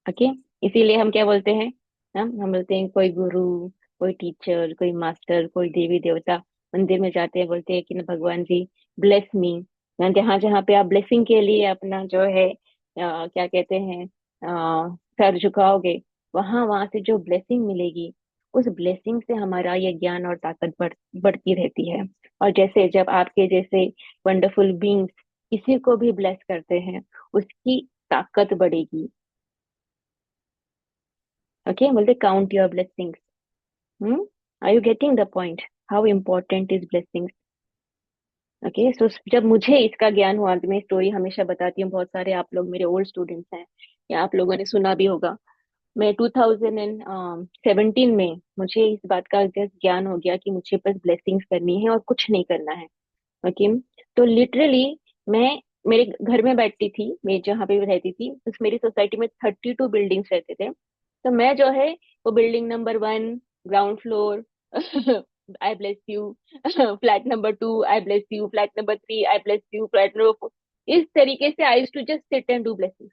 Speaker 2: ओके। इसीलिए हम क्या बोलते हैं, हम बोलते हैं कोई गुरु, कोई टीचर, कोई मास्टर, कोई देवी देवता, मंदिर में जाते हैं, बोलते हैं कि ना भगवान जी ब्लेस मी। जहाँ जहाँ पे आप ब्लेसिंग के लिए अपना जो है क्या कहते हैं सर झुकाओगे, वहां वहां से जो ब्लेसिंग मिलेगी, उस ब्लेसिंग से हमारा ये ज्ञान और ताकत बढ़ती रहती है। और जैसे जब आपके जैसे वंडरफुल बीइंग्स किसी को भी ब्लेस करते हैं, उसकी ताकत बढ़ेगी। ओके, बोलते count your blessings. Are you getting the point how important is blessings? Okay, so जब मुझे इसका ज्ञान हुआ, तो मैं स्टोरी हमेशा बताती हूँ, बहुत सारे आप लोग मेरे ओल्ड स्टूडेंट्स हैं या आप लोगों ने सुना भी होगा। मैं 2017 में मुझे इस बात का जस्ट ज्ञान हो गया कि मुझे बस ब्लेसिंग्स करनी है और कुछ नहीं करना है। ओके, तो लिटरली मैं मेरे घर में बैठती थी, मैं जहाँ पे भी रहती थी उस मेरी सोसाइटी में 32 बिल्डिंग्स रहते थे। तो मैं जो है वो building number 1 ground floor I bless you, flat number 2 I bless you, flat number 3 I bless you, flat number 4, इस तरीके से I used to just sit and do blessings.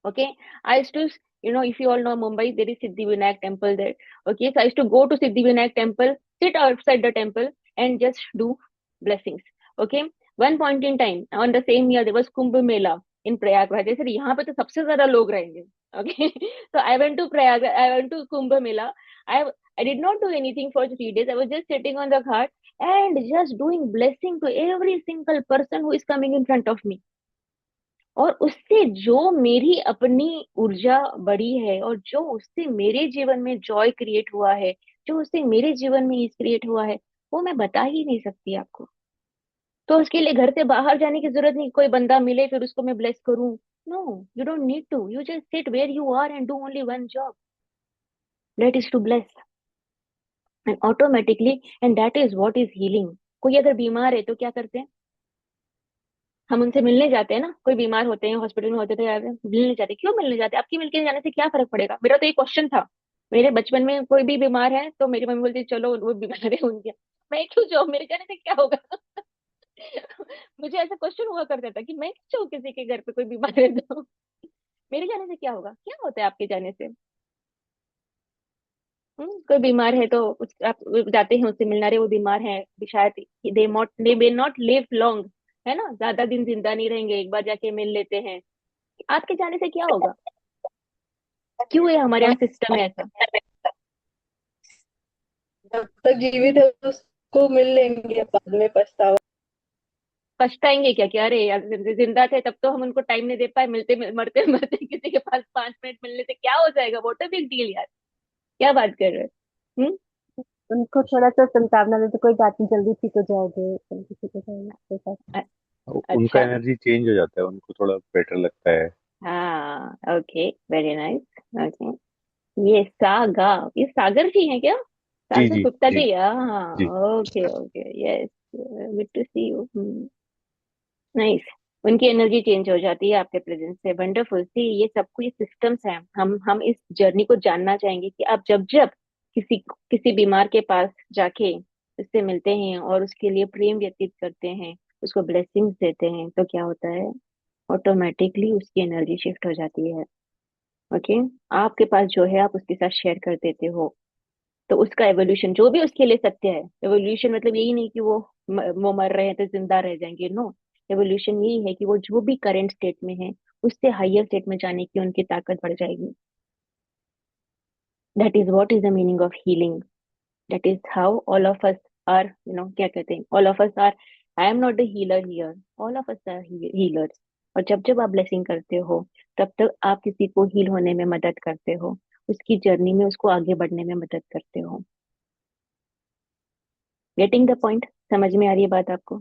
Speaker 2: Okay, I used to, if you all know Mumbai, there is Siddhivinayak temple there. Okay, so I used to go to Siddhivinayak temple, sit outside the temple and just do blessings. Okay, one point in time on the same year there was Kumbh Mela in Prayagraj. I said यहाँ पे तो सबसे ज्यादा लोग रहेंगे. Okay, so I went to Prayagraj, I went to Kumbh Mela. I did not do anything for 3 days. I was just sitting on the ghat and just doing blessing to every single person who is coming in front of me. और उससे जो मेरी अपनी ऊर्जा बढ़ी है और जो उससे मेरे जीवन में जॉय क्रिएट हुआ है, जो उससे मेरे जीवन में ईज क्रिएट हुआ है, वो मैं बता ही नहीं सकती आपको। तो उसके लिए घर से बाहर जाने की जरूरत नहीं, कोई बंदा मिले फिर उसको मैं ब्लेस करूं। No, you don't need to, you just sit where you are and do only one job, that is to bless and automatically, and that is what is healing. कोई अगर बीमार है तो क्या करते हैं, हम उनसे मिलने जाते हैं ना, कोई बीमार होते हैं हॉस्पिटल में होते थे, मिलने जाते, क्यों मिलने जाते? आपकी मिलके जाने से क्या फर्क पड़ेगा? मेरा तो ये क्वेश्चन था मेरे बचपन में, कोई भी बीमार है तो मेरी मम्मी बोलती चलो वो बीमार है उनके, मैं क्यों जाऊँ, मेरे जाने से क्या होगा? मुझे ऐसा क्वेश्चन हुआ करता था कि मैं क्यों जाऊँ किसी के घर पे कोई बीमार है तो मेरे जाने से क्या होगा, क्या होता है आपके जाने से? कोई बीमार है तो आप जाते हैं उससे मिलना, रहे वो बीमार है शायद दे मे नॉट लिव लॉन्ग, है ना, ज्यादा दिन जिंदा नहीं रहेंगे, एक बार जाके मिल लेते हैं, आपके जाने से क्या होगा? क्यों है हमारे यहाँ सिस्टम है ऐसा?
Speaker 16: जब तक जीवित है उसको मिल लेंगे, बाद में पछतावा।
Speaker 2: पछताएंगे क्या? क्या अरे यार जिंदा थे तब तो हम उनको टाइम नहीं दे पाए, मरते मरते किसी के पास 5 मिनट मिलने से क्या हो जाएगा, व्हाट अ बिग डील यार, क्या बात कर रहे हो?
Speaker 11: उनको थोड़ा सा संतावना दे तो कोई बात नहीं, जल्दी ठीक हो जाओगे, जल्दी ठीक हो जाएगा ऐसा।
Speaker 5: उनका
Speaker 2: अच्छा,
Speaker 5: एनर्जी चेंज हो जाता है, उनको थोड़ा बेटर लगता है।
Speaker 2: हाँ, ओके, वेरी नाइस। ओके, ये सागर जी हैं क्या?
Speaker 5: जी
Speaker 2: सागर
Speaker 5: जी
Speaker 2: गुप्ता
Speaker 5: जी
Speaker 2: जी, हाँ,
Speaker 5: जी।
Speaker 2: Okay okay, yes, good to see you. Nice, उनकी एनर्जी चेंज हो जाती है आपके प्रेजेंस से, वंडरफुल। सी ये सब कुछ सिस्टम्स हैं, हम इस जर्नी को जानना चाहेंगे कि आप जब जब किसी बीमार के पास जाके उससे मिलते हैं और उसके लिए प्रेम व्यतीत करते हैं, उसको ब्लेसिंग्स देते हैं, तो क्या होता है, ऑटोमेटिकली उसकी एनर्जी शिफ्ट हो जाती है। ओके, आपके पास जो है आप उसके साथ शेयर कर देते हो, तो उसका एवोल्यूशन जो भी उसके लिए सत्य है, एवोल्यूशन मतलब यही नहीं कि वो मर रहे हैं तो जिंदा रह जाएंगे, नो, एवोल्यूशन यही है कि वो जो भी करंट स्टेट में है उससे हायर स्टेट में जाने की उनकी ताकत बढ़ जाएगी। That is what is the meaning of healing, that is how all of us are, क्या कहते हैं, all of us are, I am not the healer here, all of us are healers. और जब जब आप ब्लेसिंग करते हो तब तक आप किसी को हील होने में मदद करते हो, उसकी जर्नी में उसको आगे बढ़ने में मदद करते हो। Getting the point? समझ में आ रही है बात आपको?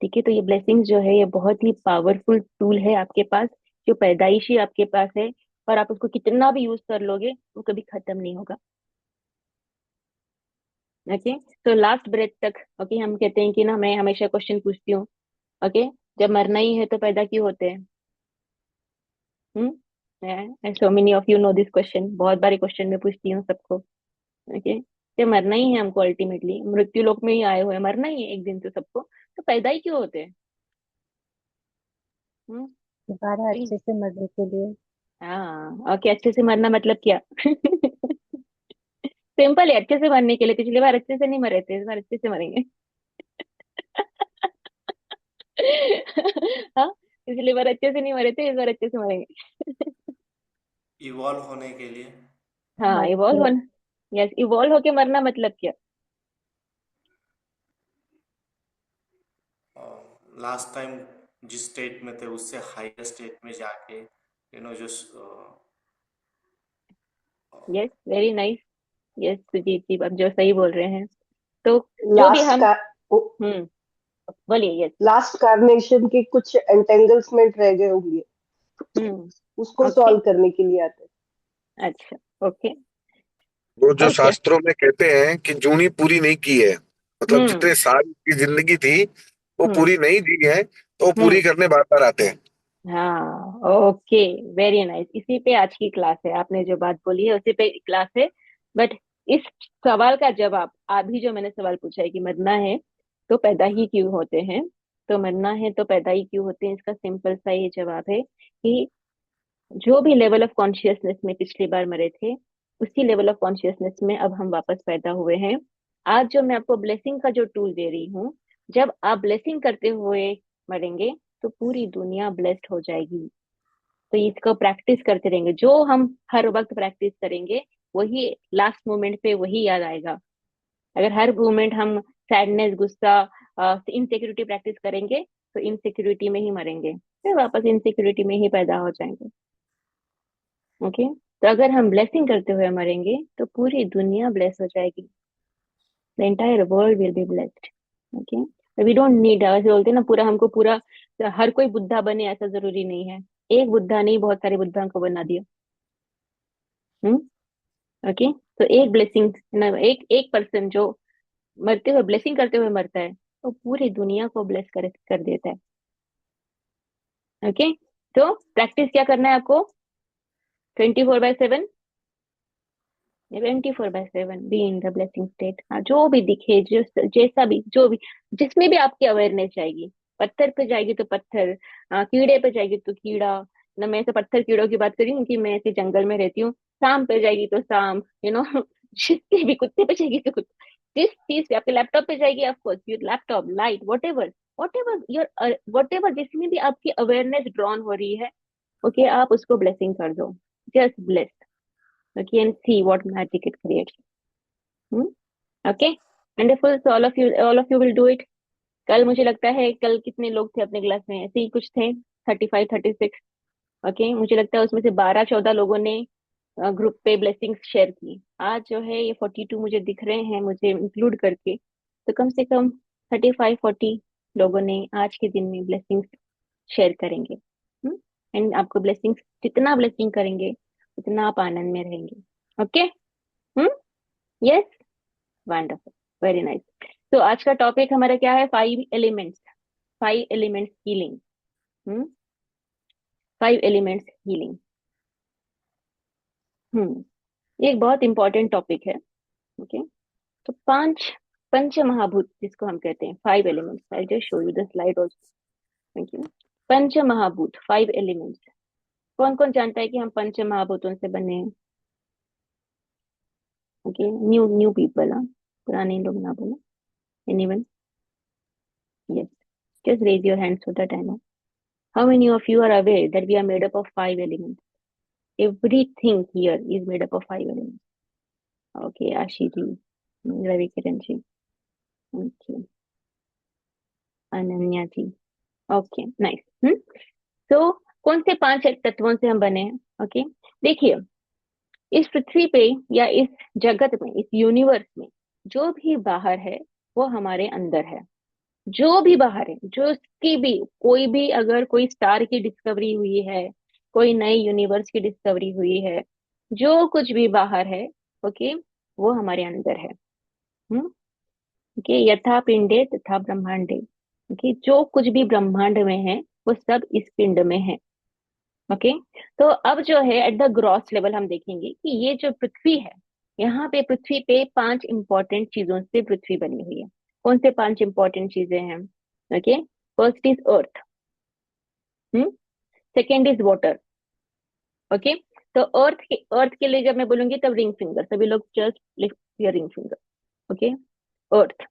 Speaker 2: ठीक है, तो ये ब्लेसिंग्स जो है ये बहुत ही पावरफुल टूल है आपके पास, जो पैदाइशी आपके पास है, और आप उसको कितना भी यूज कर लोगे वो कभी खत्म नहीं होगा। ओके, तो लास्ट ब्रेथ तक, ओके, हम कहते हैं कि ना, मैं हमेशा क्वेश्चन पूछती हूँ, ओके, जब मरना ही है तो पैदा क्यों होते हैं? So many of you know this question, बहुत बारी क्वेश्चन में पूछती हूँ सबको। ओके, जब मरना ही है हमको, अल्टीमेटली मृत्यु लोक में ही आए हुए हैं, मरना ही है एक दिन तो सबको, तो पैदा ही क्यों होते हैं?
Speaker 11: दोबारा अच्छे से मरने के लिए।
Speaker 2: हाँ, ओके, अच्छे से मरना मतलब क्या? सिंपल है, अच्छे से मरने के लिए। पिछली बार अच्छे से नहीं मरे थे, इस बार अच्छे से मरेंगे। हाँ, पिछली बार अच्छे से नहीं मरे थे, इस बार अच्छे से मरेंगे।
Speaker 17: इवॉल्व होने के लिए।
Speaker 2: हाँ, इवॉल्व होना। यस, इवॉल्व होके मरना मतलब क्या?
Speaker 17: लास्ट टाइम जिस स्टेट में थे उससे हायर स्टेट में जाके जो
Speaker 2: yes, very nice. Yes Sujit ji, आप जो सही बोल रहे हैं। तो जो भी
Speaker 3: लास्ट
Speaker 2: हम
Speaker 3: का
Speaker 2: बोलिए। यस।
Speaker 3: लास्ट कार्नेशन के कुछ एंटेंगल्समेंट रह गए होंगे, उसको
Speaker 2: ओके,
Speaker 3: सॉल्व करने के लिए आते हैं।
Speaker 2: अच्छा, ओके
Speaker 18: वो जो
Speaker 2: ओके।
Speaker 18: शास्त्रों में कहते हैं कि जूनी पूरी नहीं की है, मतलब
Speaker 2: हम्म
Speaker 18: जितने साल की जिंदगी थी वो
Speaker 2: हम्म
Speaker 18: पूरी नहीं दी है, तो वो पूरी
Speaker 2: हम्म
Speaker 18: करने बार बार आते हैं।
Speaker 2: हाँ, ओके, वेरी नाइस। इसी पे आज की क्लास है, आपने जो बात बोली है उसी पे क्लास है। बट इस सवाल का जवाब, अभी जो मैंने सवाल पूछा है कि मरना है तो पैदा ही क्यों होते हैं, तो मरना है तो पैदा ही क्यों होते हैं, इसका सिंपल सा ये जवाब है कि जो भी लेवल ऑफ कॉन्शियसनेस में पिछली बार मरे थे, उसी लेवल ऑफ कॉन्शियसनेस में अब हम वापस पैदा हुए हैं। आज जो मैं आपको ब्लेसिंग का जो टूल दे रही हूँ, जब आप ब्लेसिंग करते हुए मरेंगे तो पूरी दुनिया ब्लेस्ड हो जाएगी। तो इसको प्रैक्टिस करते रहेंगे, जो हम हर वक्त प्रैक्टिस करेंगे वही लास्ट मोमेंट पे वही याद आएगा। अगर हर मोमेंट हम सैडनेस, गुस्सा, इनसिक्योरिटी प्रैक्टिस करेंगे तो इनसिक्योरिटी में ही मरेंगे, फिर वापस इनसिक्योरिटी में ही पैदा हो जाएंगे। ओके, तो अगर हम ब्लेसिंग करते हुए मरेंगे तो पूरी दुनिया ब्लेस हो जाएगी। The entire world will be blessed. Okay, we don't need, ऐसे बोलते हैं ना, पूरा हमको पूरा हर कोई बुद्धा बने ऐसा जरूरी नहीं है। एक बुद्धा नहीं, बहुत सारे बुद्धा को बना दिया। ओके, तो एक ब्लेसिंग ना, एक एक पर्सन जो मरते हुए ब्लेसिंग करते हुए मरता है तो पूरी दुनिया को ब्लेस कर देता है। ओके, तो प्रैक्टिस क्या करना है आपको? 24/7, 24/7 be in the blessing state. हाँ, जो भी दिखे, जो जैसा भी, जो भी, जिसमें भी आपकी अवेयरनेस जाएगी, पत्थर पे जाएगी तो पत्थर, कीड़े पे जाएगी तो कीड़ा। ना, मैं ऐसे पत्थर कीड़ों की बात कर रही हूँ कि मैं ऐसे जंगल में रहती हूँ। सांप पे जाएगी तो सांप, जिसके भी, कुत्ते पे जाएगी तो कुत्ता, जिस चीज पे, आपके लैपटॉप पे जाएगी, of course your laptop, light, what ever your, what ever जिसमें भी आपकी अवेयरनेस ड्रॉन हो रही है, ओके, आप उसको ब्लेसिंग कर दो। Just bless, okay, and see what magic it creates. Okay, wonderful. So all of you will do it. कल मुझे लगता है, कल कितने लोग थे अपने क्लास में? ऐसे ही कुछ थे, 35, 36। ओके, मुझे लगता है उसमें से 12-14 लोगों ने ग्रुप पे ब्लेसिंग्स शेयर की। आज जो है ये 42 मुझे दिख रहे हैं, मुझे इंक्लूड करके, तो कम से कम 35-40 लोगों ने आज के दिन में ब्लेसिंग्स शेयर करेंगे। एंड आपको ब्लेसिंग्स, जितना ब्लेसिंग करेंगे उतना आप आनंद में रहेंगे। Okay, yes, wonderful, very nice. तो आज का टॉपिक हमारा क्या है? 5 elements, 5 elements healing. 5 elements healing. ये एक बहुत इंपॉर्टेंट टॉपिक है। ओके, तो 5 पंच महाभूत जिसको हम कहते हैं, 5 elements. I just show you the slide also. Thank you. पंच महाभूत, 5 एलिमेंट्स। कौन कौन जानता है कि हम पंच महाभूतों से बने हैं? ओके, न्यू न्यू पीपल, पुराने लोग ना बोलो। Anyone? Yes, just raise your hand so that I know. How many of you are aware that we are made up of 5 elements? Everything here is made up of 5 elements. Okay, Ashi ji, Ravi Kiran ji, okay, Ananya ji, okay, nice. So कौन से 5 तत्वों से हम बने हैं? Okay, देखिए, इस पृथ्वी पे या इस जगत में, इस यूनिवर्स में जो भी बाहर है वो हमारे अंदर है। जो भी बाहर है, जो की भी, कोई भी, अगर कोई स्टार की डिस्कवरी हुई है, कोई नए यूनिवर्स की डिस्कवरी हुई है, जो कुछ भी बाहर है, ओके, वो हमारे अंदर है। ओके, यथा पिंडे तथा ब्रह्मांडे। ओके, जो कुछ भी ब्रह्मांड में है वो सब इस पिंड में है। ओके, तो अब जो है एट द ग्रॉस लेवल हम देखेंगे कि ये जो पृथ्वी है, यहाँ पे पृथ्वी पे 5 इंपॉर्टेंट चीजों से पृथ्वी बनी हुई है। कौन से 5 इंपॉर्टेंट चीजें हैं? Okay, first is earth, second is water. Okay, तो अर्थ के लिए जब मैं बोलूंगी तब रिंग फिंगर, सभी लोग just lift your ring finger. Okay, earth.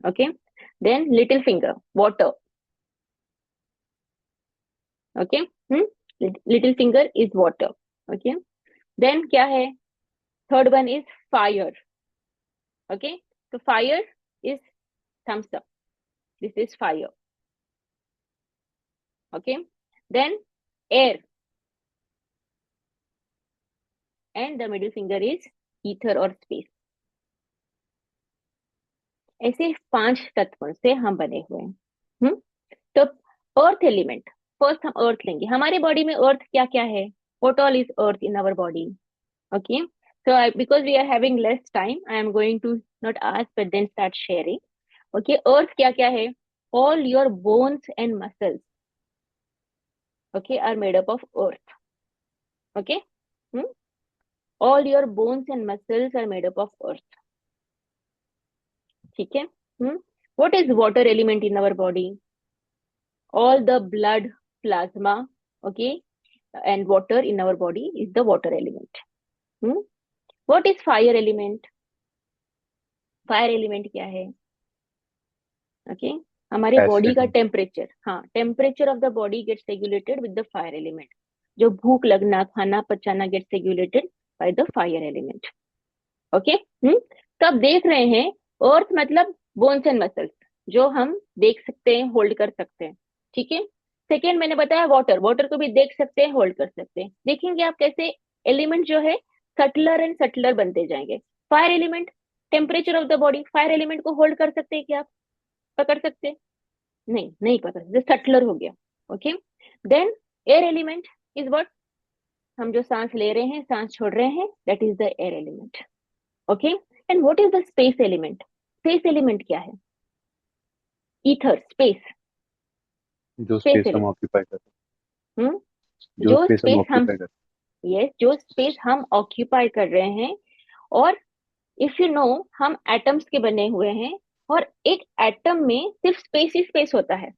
Speaker 2: Okay, Then little finger, water. Okay. Little finger is water. Okay. Then क्या है? Third one is fire. Okay. So fire is thumbs up. This is fire. Okay. Then air. And the middle finger is ether or space. ऐसे 5 तत्वों से हम बने हुए हैं. तो अर्थ एलिमेंट, फर्स्ट हम अर्थ लेंगे. हमारे बॉडी में अर्थ क्या क्या है? What all is earth in our body? Okay. So because we are having less time, I am going to not ask but then start sharing. Okay. Earth क्या क्या है? All your bones and muscles, okay, are made up of earth. Okay. All your bones and muscles are made up of earth. ठीक है. What is water element in our body? All the blood, plasma, okay, and water in our body is the water element. What is fire element? Fire element क्या है? Okay, हमारे body का temperature, हाँ, temperature of the body gets regulated with the fire element. जो भूख लगना, खाना पचाना gets regulated by the fire element. Okay. तो अब देख रहे हैं अर्थ मतलब बोन्स एंड मसल्स, जो हम देख सकते हैं, होल्ड कर सकते हैं. ठीक है. सेकेंड मैंने बताया वाटर, वाटर को भी देख सकते हैं, होल्ड कर सकते हैं. देखेंगे आप कैसे एलिमेंट जो है सटलर एंड सटलर बनते जाएंगे. Fire element, temperature of the body, fire element को होल्ड कर सकते हैं क्या? आप पकड़ सकते? नहीं पकड़ सकते, सटलर हो गया. Okay. Then air element is what? हम जो सांस ले रहे हैं, सांस छोड़ रहे हैं, that is the air element. Okay. And what is the space element? Space element क्या है? Ether, space.
Speaker 5: जो स्पेस हम ऑक्यूपाई करते हैं.
Speaker 2: जो स्पेस हम, यस, जो स्पेस हम ऑक्यूपाई कर रहे हैं. और इफ यू नो, हम एटम्स के बने हुए हैं और एक एटम में सिर्फ स्पेस ही स्पेस होता है.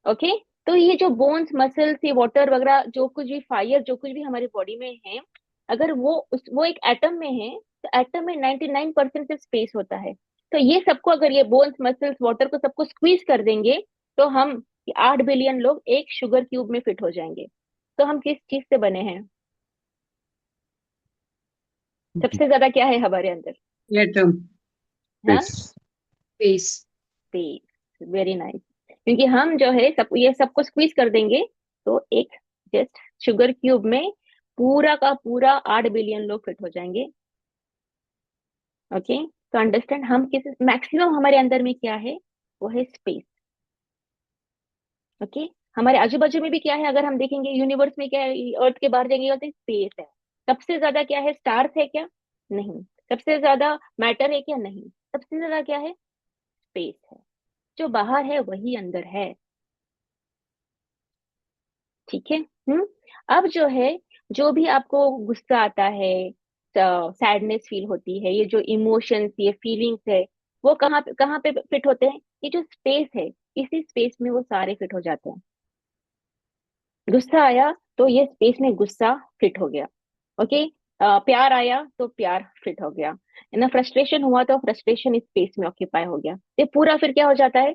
Speaker 2: ओके. तो ये जो बोन्स, मसल्स, ये वाटर वगैरह, जो कुछ भी फायर, जो कुछ भी हमारे बॉडी में है, अगर वो एक एटम में है, तो एटम में 99% सिर्फ स्पेस होता है. तो ये सबको, अगर ये बोन्स, मसल्स, वाटर को सबको स्क्वीज कर देंगे, तो हम 8 बिलियन लोग एक शुगर क्यूब में फिट हो जाएंगे. तो हम किस चीज से बने हैं? सबसे ज्यादा क्या है हमारे अंदर?
Speaker 4: एटम.
Speaker 2: स्पेस. Very nice. क्योंकि हम जो है ये सबको स्क्वीज कर देंगे, तो एक जस्ट शुगर क्यूब में पूरा का पूरा 8 बिलियन लोग फिट हो जाएंगे. ओके. तो अंडरस्टैंड, हम किस मैक्सिमम हमारे अंदर में क्या है? वो है स्पेस. ओके. हमारे आजू बाजू में भी क्या है? अगर हम देखेंगे यूनिवर्स में क्या है, अर्थ के बाहर जाएंगे तो स्पेस है. सबसे ज्यादा क्या है? स्टार्स है क्या? नहीं. सबसे ज्यादा मैटर है क्या? नहीं. सबसे ज्यादा क्या है? स्पेस है. जो बाहर है वही अंदर है. ठीक है. अब जो है, जो भी आपको गुस्सा आता है, सैडनेस फील होती है, ये जो इमोशंस, ये फीलिंग्स है, वो कहाँ पे फिट होते हैं? ये जो स्पेस है, इसी स्पेस में वो सारे फिट हो जाते हैं. गुस्सा आया तो ये स्पेस में गुस्सा फिट हो गया. ओके. प्यार आया तो प्यार फिट हो गया. ना फ्रस्ट्रेशन हुआ तो फ्रस्ट्रेशन इस स्पेस में ऑक्यूपाई हो गया. ये पूरा फिर क्या हो जाता है?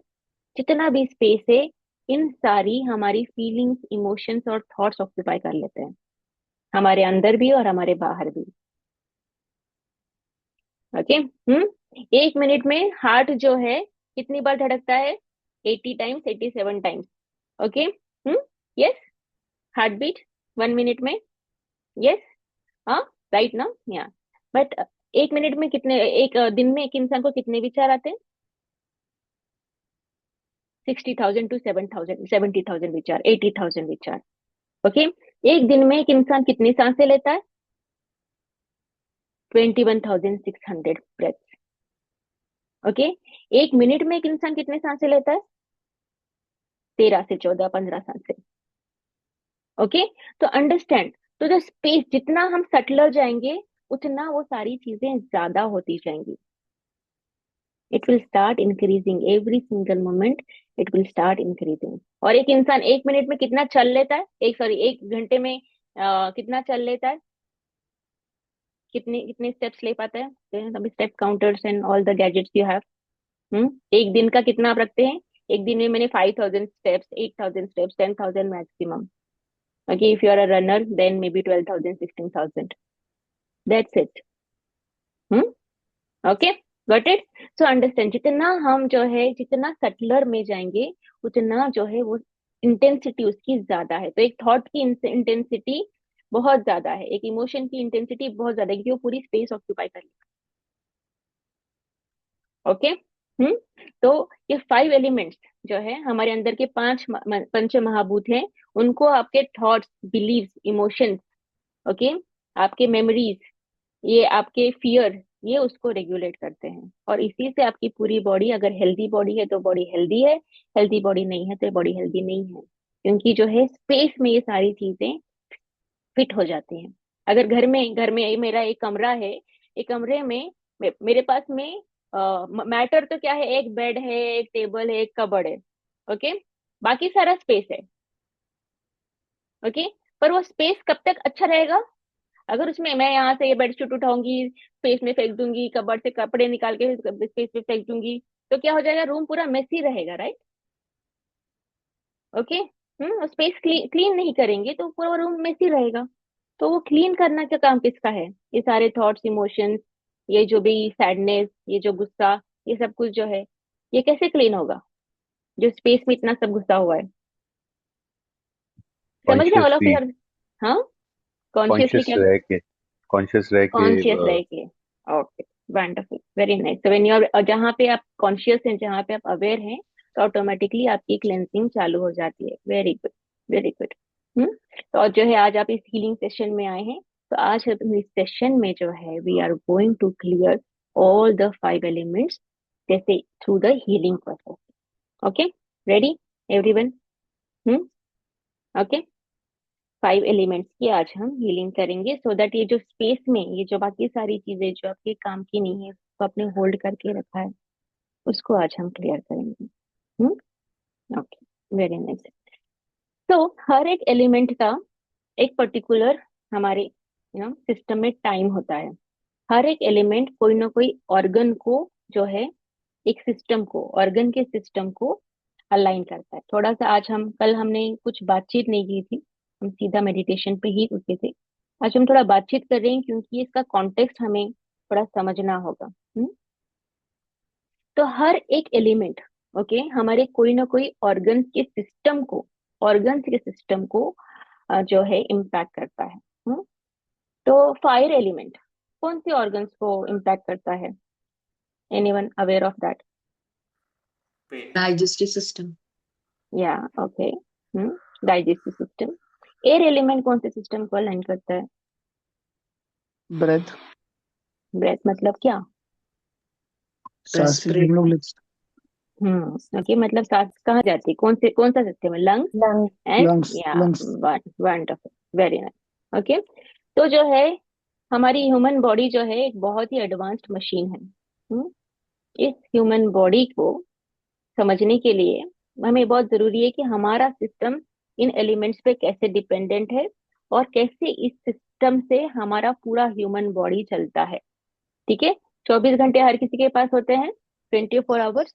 Speaker 2: जितना भी स्पेस है, इन सारी हमारी फीलिंग्स, इमोशंस और थॉट्स ऑक्यूपाई कर लेते हैं, हमारे अंदर भी और हमारे बाहर भी. ओके. 1 मिनट में हार्ट जो है कितनी बार धड़कता है? 80 times, 87 times. Okay. Yes. Heart beat 1 minute में. यस. हाँ, राइट ना? या. बट 1 मिनट में कितने, एक दिन में एक इंसान को कितने विचार आते हैं? 60,000 to 7,000, 70,000 विचार, 80,000 विचार. ओके. एक दिन में एक इंसान कितनी सांसें लेता है? 21,600 ब्रेथ्स. ओके. 1 मिनट में एक इंसान कितने सांसें लेता है? 13 से 14, 15 सांसें. ओके. तो अंडरस्टैंड, तो जो स्पेस, जितना हम सटलर जाएंगे, उतना वो सारी चीजें ज्यादा होती जाएंगी. It will start increasing every single moment. It will start increasing. और एक इंसान 1 मिनट में कितना चल लेता है? 1 घंटे में कितना चल लेता है? कितने स्टेप्स ले पाता है? Step counters and all the gadgets you have. एक दिन का कितना आप रखते हैं? एक दिन में मैंने 5,000 steps, 8,000 steps, 10,000 maximum. Okay, if you are a runner, then maybe 12,000, 16,000. That's it. Okay, got it? So understand, जितना हम जो है, जितना सटलर में जाएंगे, उतना जो है वो इंटेंसिटी उसकी ज्यादा है. तो एक थॉट की इंटेंसिटी बहुत ज्यादा है, एक इमोशन की इंटेंसिटी बहुत ज्यादा है, क्योंकि वो पूरी स्पेस ऑक्यूपाई कर लेगा. ओके. तो ये 5 एलिमेंट्स जो है हमारे अंदर के 5 पंच महाभूत हैं, उनको आपके थॉट्स, बिलीव्स, इमोशंस, ओके, आपके मेमोरीज, ये आपके फियर, ये उसको रेगुलेट करते हैं. और इसी से आपकी पूरी बॉडी, अगर हेल्दी बॉडी है तो बॉडी हेल्दी है, हेल्दी बॉडी नहीं है तो बॉडी हेल्दी नहीं है, क्योंकि जो है स्पेस में ये सारी चीजें फिट हो जाती हैं. अगर घर में मेरा एक कमरा है, एक कमरे में मेरे पास में मैटर तो क्या है, एक बेड है, एक टेबल है, एक कबर्ड है, ओके, बाकी सारा स्पेस है. ओके, पर वो स्पेस कब तक अच्छा रहेगा? अगर उसमें मैं यहाँ से ये बेडशीट उठाऊंगी, स्पेस में फेंक दूंगी, कबर्ड से कपड़े निकाल के स्पेस में फेंक दूंगी, तो क्या हो जाएगा? रूम पूरा मेसी रहेगा, राइट? ओके. स्पेस क्लीन नहीं करेंगे तो पूरा रूम मेसी रहेगा. तो वो क्लीन करना का काम किसका है? ये सारे थॉट्स, इमोशंस, ये जो भी सैडनेस, ये जो गुस्सा, ये सब कुछ जो है, ये कैसे क्लीन होगा जो स्पेस में इतना सब घुसा हुआ है? समझ रहे ऑल ऑफ
Speaker 19: कॉन्शियसली
Speaker 2: यू? हाँ, कॉन्शियसली
Speaker 19: कॉन्शियस
Speaker 2: क्या?
Speaker 19: रह के कॉन्शियस रह के
Speaker 2: कॉन्शियस रह के. Okay, wonderful, very nice. तो व्हेन यू आर, जहाँ पे आप कॉन्शियस हैं, जहाँ पे आप अवेयर हैं, तो ऑटोमेटिकली आपकी क्लेंजिंग चालू हो जाती है. Very good, very good. तो और जो है आज आप इस हीलिंग सेशन में आए हैं, तो आज हम इस सेशन में जो है we are going to clear all the 5 elements, जैसे through the healing process. Okay, ready everyone? Okay, 5 elements की आज हम हीलिंग करेंगे, सो दैट ये जो स्पेस में ये जो बाकी सारी चीजें जो आपके काम की नहीं है, उसको आपने होल्ड करके रखा है, उसको आज हम क्लियर करेंगे. Okay, very nice. तो हर एक एलिमेंट का एक पर्टिकुलर हमारे सिस्टम में टाइम होता है. हर एक एलिमेंट कोई ना कोई ऑर्गन को जो है, एक सिस्टम को, ऑर्गन के सिस्टम को अलाइन करता है. थोड़ा सा आज हम, कल हमने कुछ बातचीत नहीं की थी, हम सीधा मेडिटेशन पे ही रुके थे. आज हम थोड़ा बातचीत कर रहे हैं, क्योंकि इसका कॉन्टेक्स्ट हमें थोड़ा समझना होगा. तो हर एक एलिमेंट, ओके, हमारे कोई ना कोई ऑर्गन के सिस्टम को, ऑर्गन के सिस्टम को जो है इम्पैक्ट करता है. तो फायर एलिमेंट कौन से ऑर्गन्स को इम्पैक्ट करता है? Anyone aware of that?
Speaker 9: digestive system,
Speaker 2: या okay, digestive system. Air element कौन से सिस्टम को अलाइन करता है?
Speaker 7: ब्रेथ,
Speaker 2: ब्रेथ मतलब क्या?
Speaker 7: सांस की हम लोग
Speaker 2: ओके, मतलब सांस कहाँ जाती है? कौन सा सिस्टम है? लंग्स
Speaker 11: लंग
Speaker 2: एंड
Speaker 7: लंग्स
Speaker 2: या
Speaker 7: lungs
Speaker 2: wonderful, very nice. Okay, तो जो है हमारी ह्यूमन बॉडी जो है एक बहुत ही एडवांस्ड मशीन है. इस ह्यूमन बॉडी को समझने के लिए हमें बहुत जरूरी है कि हमारा सिस्टम इन एलिमेंट्स पे कैसे डिपेंडेंट है, और कैसे इस सिस्टम से हमारा पूरा ह्यूमन बॉडी चलता है. ठीक है, 24 घंटे हर किसी के पास होते हैं, 24 आवर्स.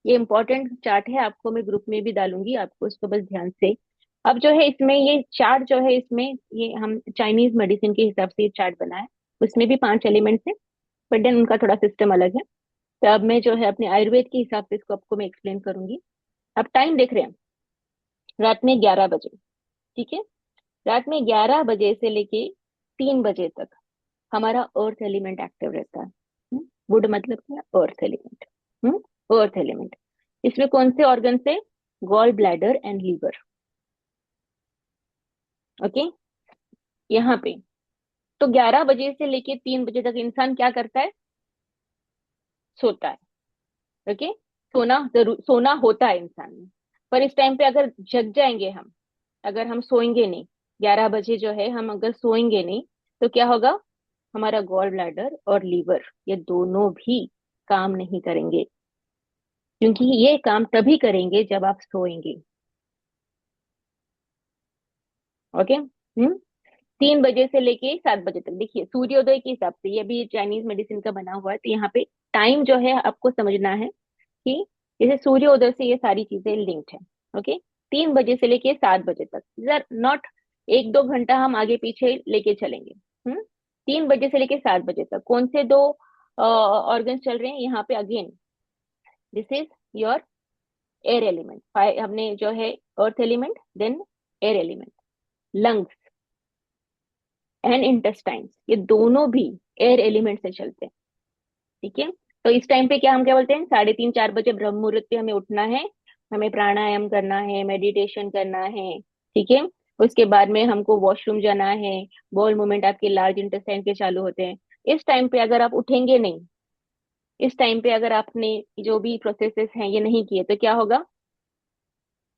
Speaker 2: ये इंपॉर्टेंट चार्ट है, आपको मैं ग्रुप में भी डालूंगी, आपको इसको बस ध्यान से. अब जो है इसमें ये चार्ट जो है, इसमें ये हम चाइनीज मेडिसिन के हिसाब से ये चार्ट बना है, उसमें भी 5 एलिमेंट्स है, बट देन उनका थोड़ा सिस्टम अलग है. तो अब मैं जो है अपने आयुर्वेद के हिसाब से इसको आपको मैं एक्सप्लेन करूंगी. अब टाइम देख रहे हैं, रात में 11 बजे. ठीक है, रात में 11 बजे से लेके 3 बजे तक हमारा अर्थ एलिमेंट एक्टिव रहता है. वुड मतलब क्या? Earth element. अर्थ एलिमेंट, इसमें कौन से ऑर्गन से? Gall bladder and liver. Okay, यहाँ पे तो 11 बजे से लेके 3 बजे तक इंसान क्या करता है? सोता है. ओके, सोना होता है इंसान में, पर इस टाइम पे अगर जग जाएंगे हम, अगर हम सोएंगे नहीं, 11 बजे जो है हम अगर सोएंगे नहीं, तो क्या होगा? हमारा गॉल ब्लैडर और लीवर ये दोनों भी काम नहीं करेंगे, क्योंकि ये काम तभी करेंगे जब आप सोएंगे. ओके. 3 बजे से लेके 7 बजे तक, देखिए सूर्योदय के हिसाब से, ये भी चाइनीज मेडिसिन का बना हुआ है, तो यहाँ पे टाइम जो है आपको समझना है कि जैसे सूर्योदय से ये सारी चीजें लिंक्ड है। ओके, 3 बजे से लेके 7 बजे तक, नॉट 1-2 घंटा हम आगे पीछे लेके चलेंगे। 3 बजे से लेके 7 बजे तक कौन से दो ऑर्गन्स चल रहे हैं यहाँ पे? Again this is your air element, हमने जो है earth element, then air element, lungs and intestines, ये दोनों भी एयर एलिमेंट से चलते हैं। ठीक है, तो इस टाइम पे हम क्या बोलते हैं? 3:30-4 बजे ब्रह्म मुहूर्त पे हमें उठना है, हमें प्राणायाम करना है, मेडिटेशन करना है। ठीक है, उसके बाद में हमको वॉशरूम जाना है, बॉल मूवमेंट आपके लार्ज इंटेस्टाइन के चालू होते हैं। इस टाइम पे अगर आप उठेंगे नहीं, इस टाइम पे अगर आपने जो भी प्रोसेसेस हैं ये नहीं किए, तो क्या होगा?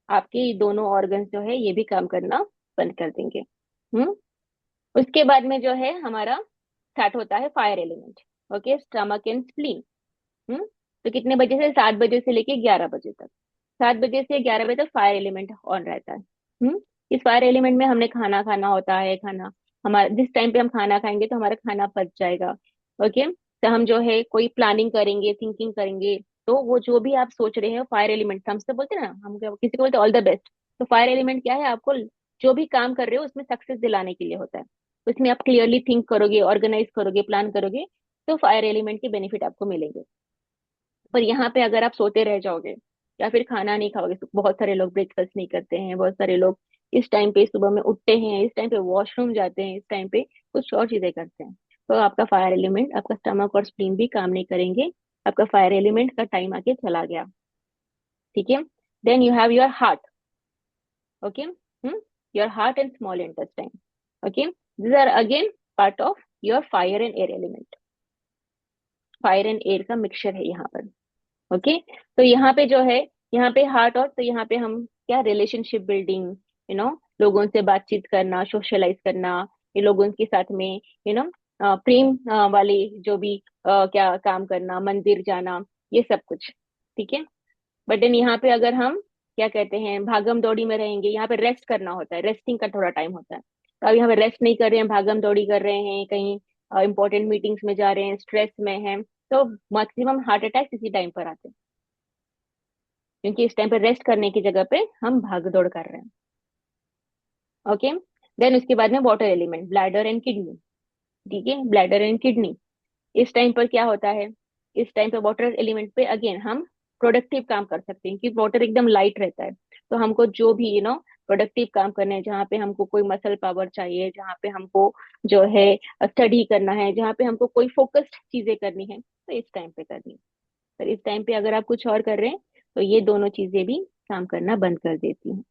Speaker 2: आपके ये दोनों ऑर्गन्स जो है ये भी काम करना बंद कर देंगे। उसके बाद में जो है हमारा स्टार्ट होता है fire element. Okay, stomach and spleen. तो कितने बजे से? 7 बजे से लेके 11 बजे तक। 7 बजे से 11 बजे तक फायर एलिमेंट ऑन रहता है। इस फायर एलिमेंट में हमने खाना खाना होता है। खाना हमारा जिस टाइम पे हम खाना खाएंगे तो हमारा खाना पच जाएगा। ओके, तो हम जो है कोई प्लानिंग करेंगे, थिंकिंग करेंगे, तो वो जो भी आप सोच रहे हो फायर एलिमेंट, हमसे बोलते हैं ना, हम किसी को बोलते ऑल द बेस्ट। तो फायर एलिमेंट क्या है? आपको जो भी काम कर रहे हो उसमें सक्सेस दिलाने के लिए होता है। उसमें आप क्लियरली थिंक करोगे, ऑर्गेनाइज करोगे, प्लान करोगे, तो फायर एलिमेंट के बेनिफिट आपको मिलेंगे। पर यहाँ पे अगर आप सोते रह जाओगे या फिर खाना नहीं खाओगे, तो बहुत सारे लोग ब्रेकफास्ट नहीं करते हैं, बहुत सारे लोग इस टाइम पे सुबह में उठते हैं, इस टाइम पे वॉशरूम जाते हैं, इस टाइम पे कुछ और चीजें करते हैं, तो आपका फायर एलिमेंट, आपका स्टमक और स्प्लीन भी काम नहीं करेंगे। आपका फायर एलिमेंट का टाइम आके चला गया। ठीक है, then you have your heart. Okay, your heart and small intestine. Okay, these are again part of your fire and air element। Fire and air का मिक्सचर है यहाँ पर। ओके, तो यहाँ पे जो है, यहाँ पे हार्ट, और तो यहाँ पे हम क्या, रिलेशनशिप बिल्डिंग, लोगों से बातचीत करना, सोशलाइज करना, ये लोगों के साथ में प्रेम वाले जो भी क्या काम करना, मंदिर जाना, ये सब कुछ। ठीक है, बट देन यहाँ पे अगर हम क्या कहते हैं, भागम दौड़ी में रहेंगे, यहाँ पे रेस्ट करना होता है, रेस्टिंग का थोड़ा टाइम होता है। तो अब यहाँ पे रेस्ट नहीं कर रहे हैं, भागम दौड़ी कर रहे हैं, कहीं इंपॉर्टेंट मीटिंग्स में जा रहे हैं, स्ट्रेस में हैं, तो मैक्सिमम हार्ट अटैक इसी टाइम पर आते हैं, क्योंकि इस टाइम पे रेस्ट करने की जगह पे हम भाग दौड़ कर रहे हैं। ओके, देन उसके बाद में water element, bladder and kidney. ठीक है, ब्लैडर एंड किडनी, इस टाइम पर क्या होता है? इस टाइम पे वाटर एलिमेंट पे अगेन हम प्रोडक्टिव काम कर सकते हैं, क्योंकि वाटर एकदम लाइट रहता है। तो हमको जो भी प्रोडक्टिव काम करने हैं, जहाँ पे हमको कोई मसल पावर चाहिए, जहाँ पे हमको जो है स्टडी करना है, जहाँ पे हमको कोई फोकस्ड चीजें करनी है, तो इस टाइम पे करनी है। पर इस टाइम पे अगर आप कुछ और कर रहे हैं, तो ये दोनों चीजें भी काम करना बंद कर देती हैं।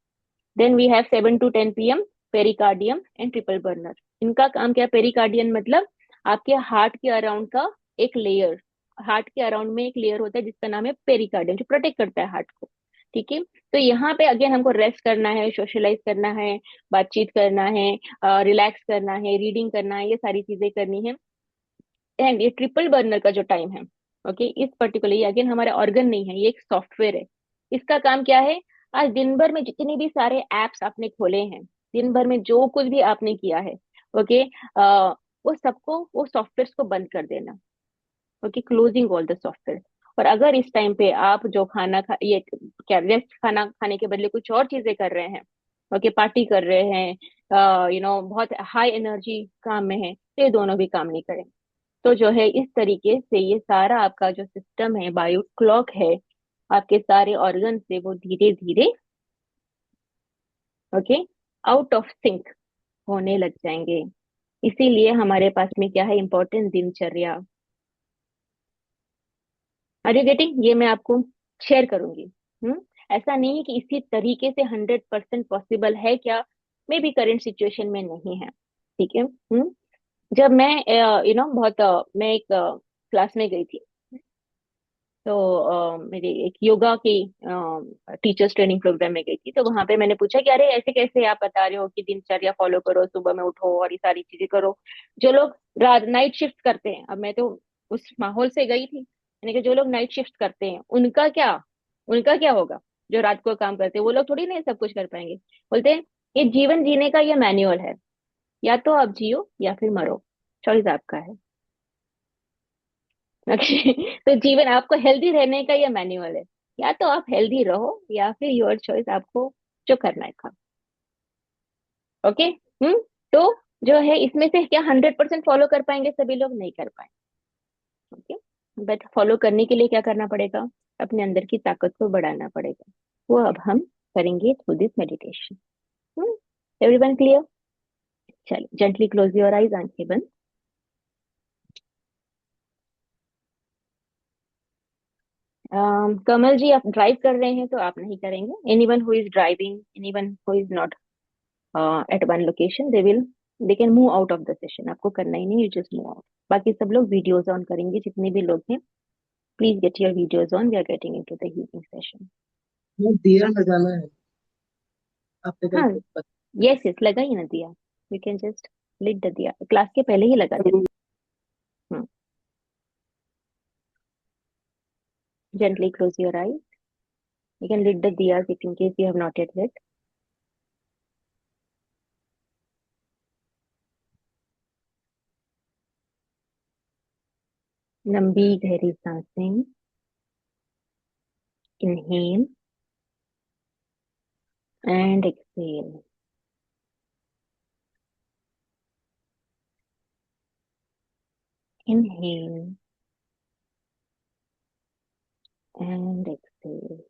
Speaker 2: Then we have 7 to 10 PM pericardium and triple burner. इनका काम क्या? पेरिकार्डियम मतलब आपके हार्ट के अराउंड का एक लेयर, हार्ट के अराउंड में एक लेयर होता है जिसका नाम है पेरिकार्डियम, जो प्रोटेक्ट करता है हार्ट को। ठीक है, तो यहाँ पे अगेन हमको रेस्ट करना है, सोशलाइज करना है, बातचीत करना है, रिलैक्स करना है, रीडिंग करना है, ये सारी चीजें करनी है। एंड ये ट्रिपल बर्नर का जो टाइम है, ओके, इस पर्टिकुलर अगेन हमारा ऑर्गन नहीं है, ये एक सॉफ्टवेयर है। इसका काम क्या है? आज दिन भर में जितने भी सारे एप्स आपने खोले हैं, दिन भर में जो कुछ भी आपने किया है, ओके, वो सबको, वो सॉफ्टवेयर को बंद कर देना। Okay, closing all the software. और अगर इस टाइम पे आप जो ये क्या, रेस्ट, खाना खाने के बदले कुछ और चीजें कर रहे हैं, ओके, पार्टी कर रहे हैं, बहुत हाई एनर्जी काम में है, तो ये दोनों भी काम नहीं करेंगे। तो जो है इस तरीके से ये सारा आपका जो सिस्टम है, बायो क्लॉक है, आपके सारे ऑर्गन से वो धीरे धीरे ओके आउट ऑफ सिंक होने लग जाएंगे। इसीलिए हमारे पास में क्या है? इंपॉर्टेंट दिनचर्या। Are you getting? ये मैं आपको शेयर करूंगी। ऐसा नहीं है कि इसी तरीके से 100% पॉसिबल है, क्या मे बी करेंट सिचुएशन में नहीं है। ठीक है, जब मैं बहुत मैं एक क्लास में गई थी, तो मेरी एक योगा की टीचर्स ट्रेनिंग प्रोग्राम में गई थी, तो वहां पे मैंने पूछा कि अरे ऐसे कैसे आप बता रहे हो कि दिनचर्या फॉलो करो, सुबह में उठो और ये सारी चीजें करो। जो लोग रात नाइट शिफ्ट करते हैं, अब मैं तो उस माहौल से गई थी, मैंने कहा जो लोग नाइट शिफ्ट करते हैं उनका क्या होगा? जो रात को काम करते हैं वो लोग थोड़ी ना ये सब कुछ कर पाएंगे। बोलते हैं ये जीवन जीने का ये मैनुअल है, या तो आप जियो या फिर मरो, चॉइस आपका है। ओके तो जीवन आपको हेल्दी रहने का ये मैनुअल है, या तो आप हेल्दी रहो या फिर योर चॉइस, आपको जो करना है खाओ। ओके। तो जो है इसमें से क्या 100% फॉलो कर पाएंगे सभी लोग? नहीं कर पाएंगे। ओके, बट फॉलो करने के लिए क्या करना पड़ेगा? अपने अंदर की ताकत को बढ़ाना पड़ेगा। वो अब हम करेंगे through this meditation. Everyone clear? चलिए, जेंटली क्लोज योर आईज, आंखें बंद। कमल जी, आप ड्राइव कर रहे हैं तो आप नहीं करेंगे। Anyone who is driving, anyone who is not at one location, they can move out of the session. आपको करना ही नहीं, यू जस्ट मूव आउट। बाकी सब लोग वीडियोज ऑन करेंगे, जितने भी लोग हैं please get your videos on, we are getting into the healing session.
Speaker 12: वो दिया लगाना है आपने
Speaker 2: हाँ,
Speaker 12: कल।
Speaker 2: यस यस, लगा ही ना दिया। You can just lit the diya, class के पहले ही लगा देना। Gently close your eyes. You can lit the diyas if in case you have not yet lit. लंबी गहरी सांसें। Inhale and exhale. Inhale and exhale.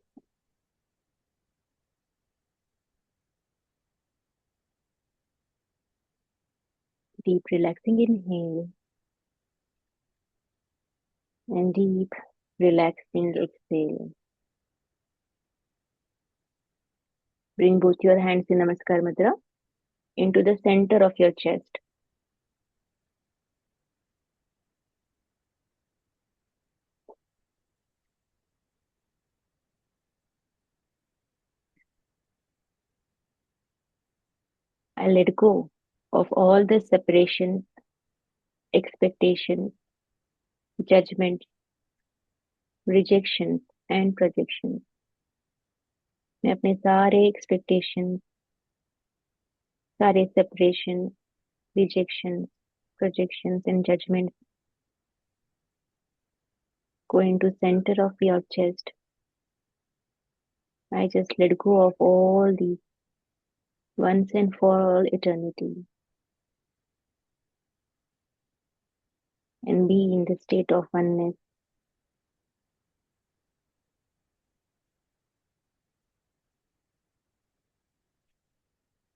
Speaker 2: Deep relaxing inhale and deep relaxing exhale. Bring both your hands in Namaskar Mudra into the center of your chest. I let go of all the separations, expectations, judgments, rejections and projections. मैं अपने सारे expectations, सारे separations, rejections, projections and judgments go into center of your chest. I just let go of all these once and for all eternity and be in the state of oneness.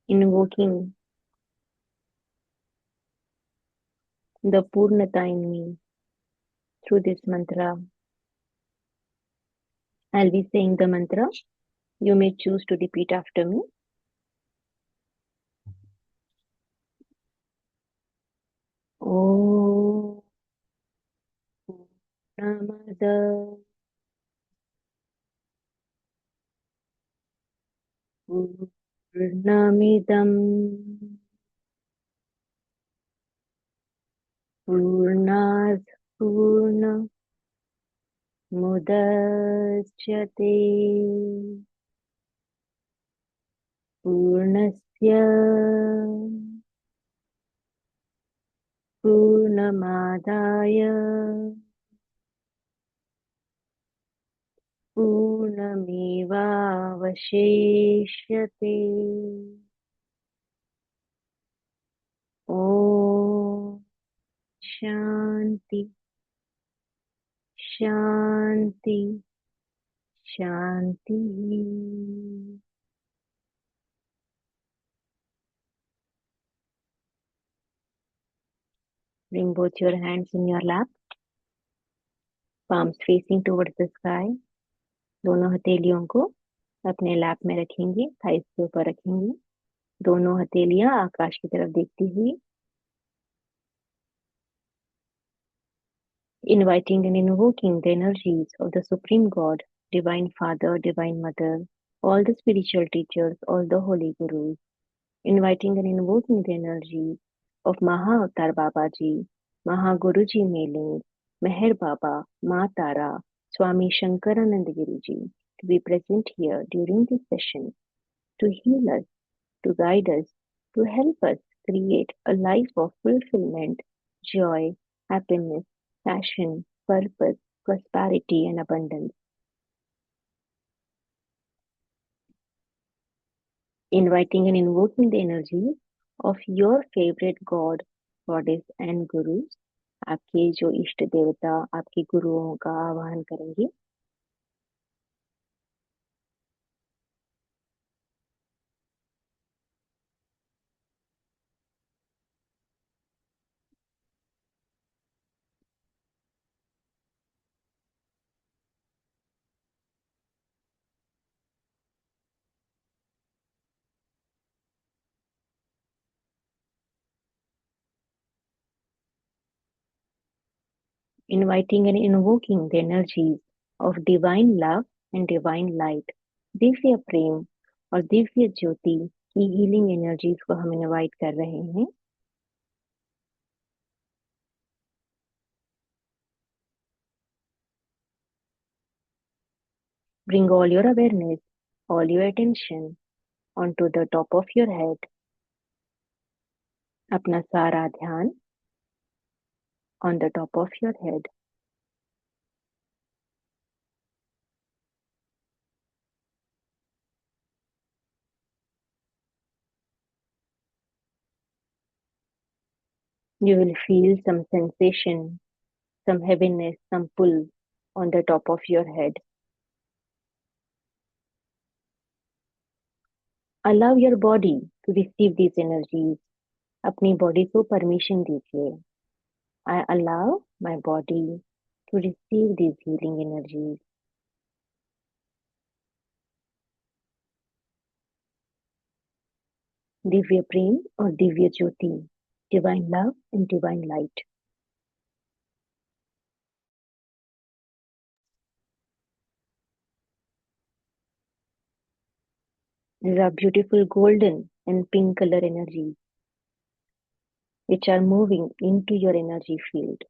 Speaker 2: Invoking the Purnata in me through this mantra. I'll be saying the mantra. You may choose to repeat after me. Om Purnamada Purnamidam Purnat Purna Mudachyate Purnasya Purnamadaya Purnamevavashishyate. Om Shanti Shanti Shanti. Bring both your hands in your lap, palms facing towards the sky. दोनों हथेलियों को अपने lap में रखेंगे, thighs के ऊपर रखेंगे। दोनों हथेलियां आकाश की तरफ देखती हुई। Inviting and invoking the energies of the Supreme God, Divine Father, Divine Mother, all the spiritual teachers, all the holy gurus. Inviting and invoking the energies of Maha Avatar Babaji, Maha Guruji Meling, Meher Baba, Ma Tara, Swami Shankaranand Giri to be present here during this session to heal us, to guide us, to help us create a life of fulfillment, joy, happiness, passion, purpose, prosperity, and abundance. Inviting and invoking the energy of your favorite God, Goddess, and Gurus. आपके जो इष्ट देवता, आपके गुरुओं का आवाहन करेंगे. Inviting and invoking the energies of divine love and divine light. Divya प्रेम और दिव्य ज्योति की हीलिंग एनर्जीज को हम इनवाइट कर रहे हैं. Bring all your awareness, all your attention onto the top of your head. अपना सारा ध्यान on the top of your head. You will feel some sensation, some heaviness, some pull on the top of your head. Allow your body to receive these energies. अपनी body को permission दीजिए. I allow my body to receive these healing energies. Divya प्रेम और दिव्य ज्योति, divine love and divine light. These are beautiful golden and pink color energies which are moving into your energy field.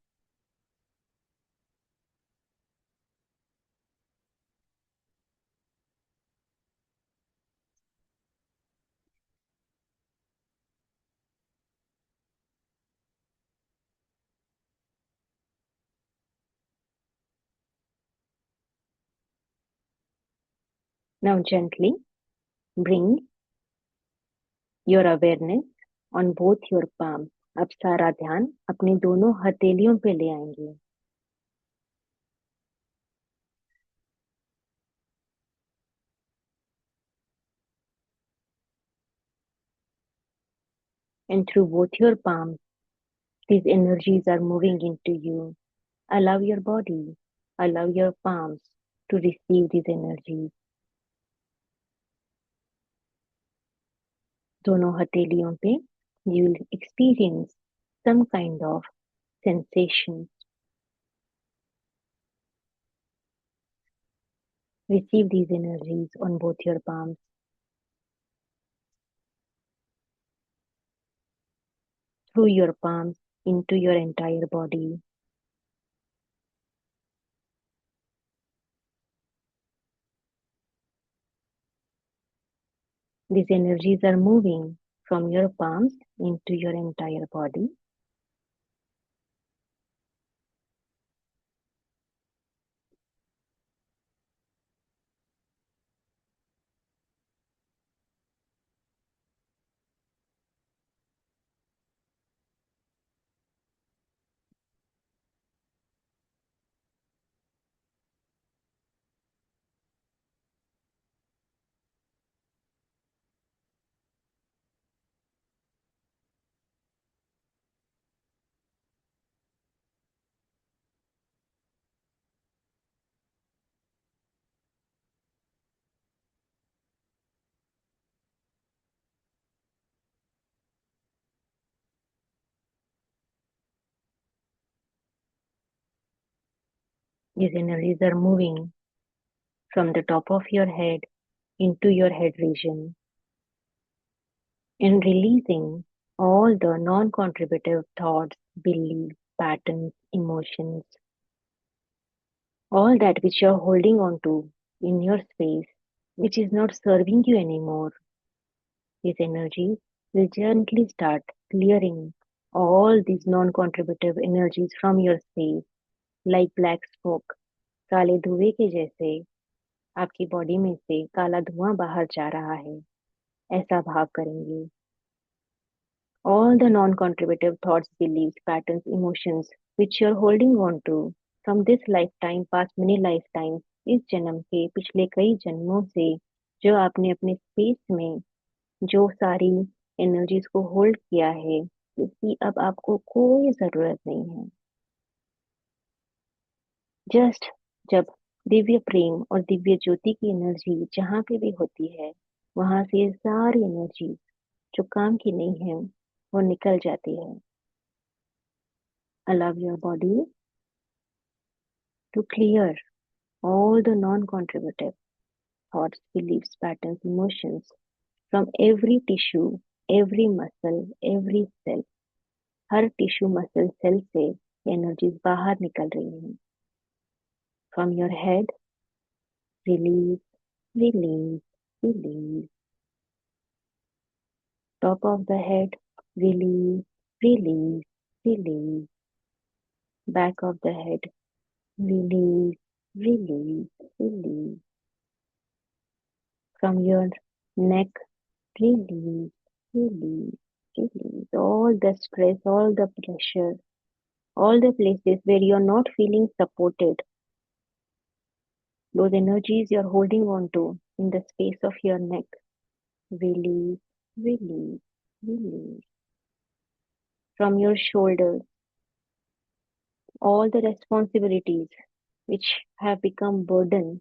Speaker 2: Now gently bring your awareness on both your palms. अब सारा ध्यान अपनी दोनों हथेलियों पे ले आएंगे. And through both your palms, these energies are moving into you. Allow your body, allow your palms to receive these energies. दोनों हथेलियों पे you will experience some kind of sensation. Receive these energies on both your palms. Through your palms into your entire body. These energies are moving from your palms into your entire body. These energies are moving from the top of your head into your head region and releasing all the non-contributive thoughts, beliefs, patterns, emotions, all that which you're holding on to in your space, which is not serving you anymore. These energies will gently start clearing all these non-contributive energies from your space like black smoke, काले धुएं के जैसे आपकी body में से काला धुआं बाहर जा रहा है, ऐसा भाव करेंगे। All the non-contributive thoughts, beliefs, patterns, emotions which you're holding on to from this lifetime, past many lifetimes, इस जन्म के पिछले कई जन्मों से जो आपने अपने स्पेस में जो सारी एनर्जीज को होल्ड किया है, इसकी अब आपको कोई जरूरत नहीं है। जस्ट जब दिव्य प्रेम और दिव्य ज्योति की एनर्जी जहाँ पे भी होती है, वहां से ये सारी एनर्जी जो काम की नहीं है वो निकल जाती है। Allow your body to clear all the non-contributive thoughts, beliefs, patterns, emotions from every tissue, every muscle, every cell. Her tissue muscle cell से एनर्जीज बाहर निकल रही हैं। From your head, release, release, release. Top of the head, release, release, release. Back of the head, release, release, release. From your neck, release, release, release. All the stress, all the pressure, all the places where you're not feeling supported, those energies you're holding on to in the space of your neck, release, release, release. From your shoulders, all the responsibilities which have become burden,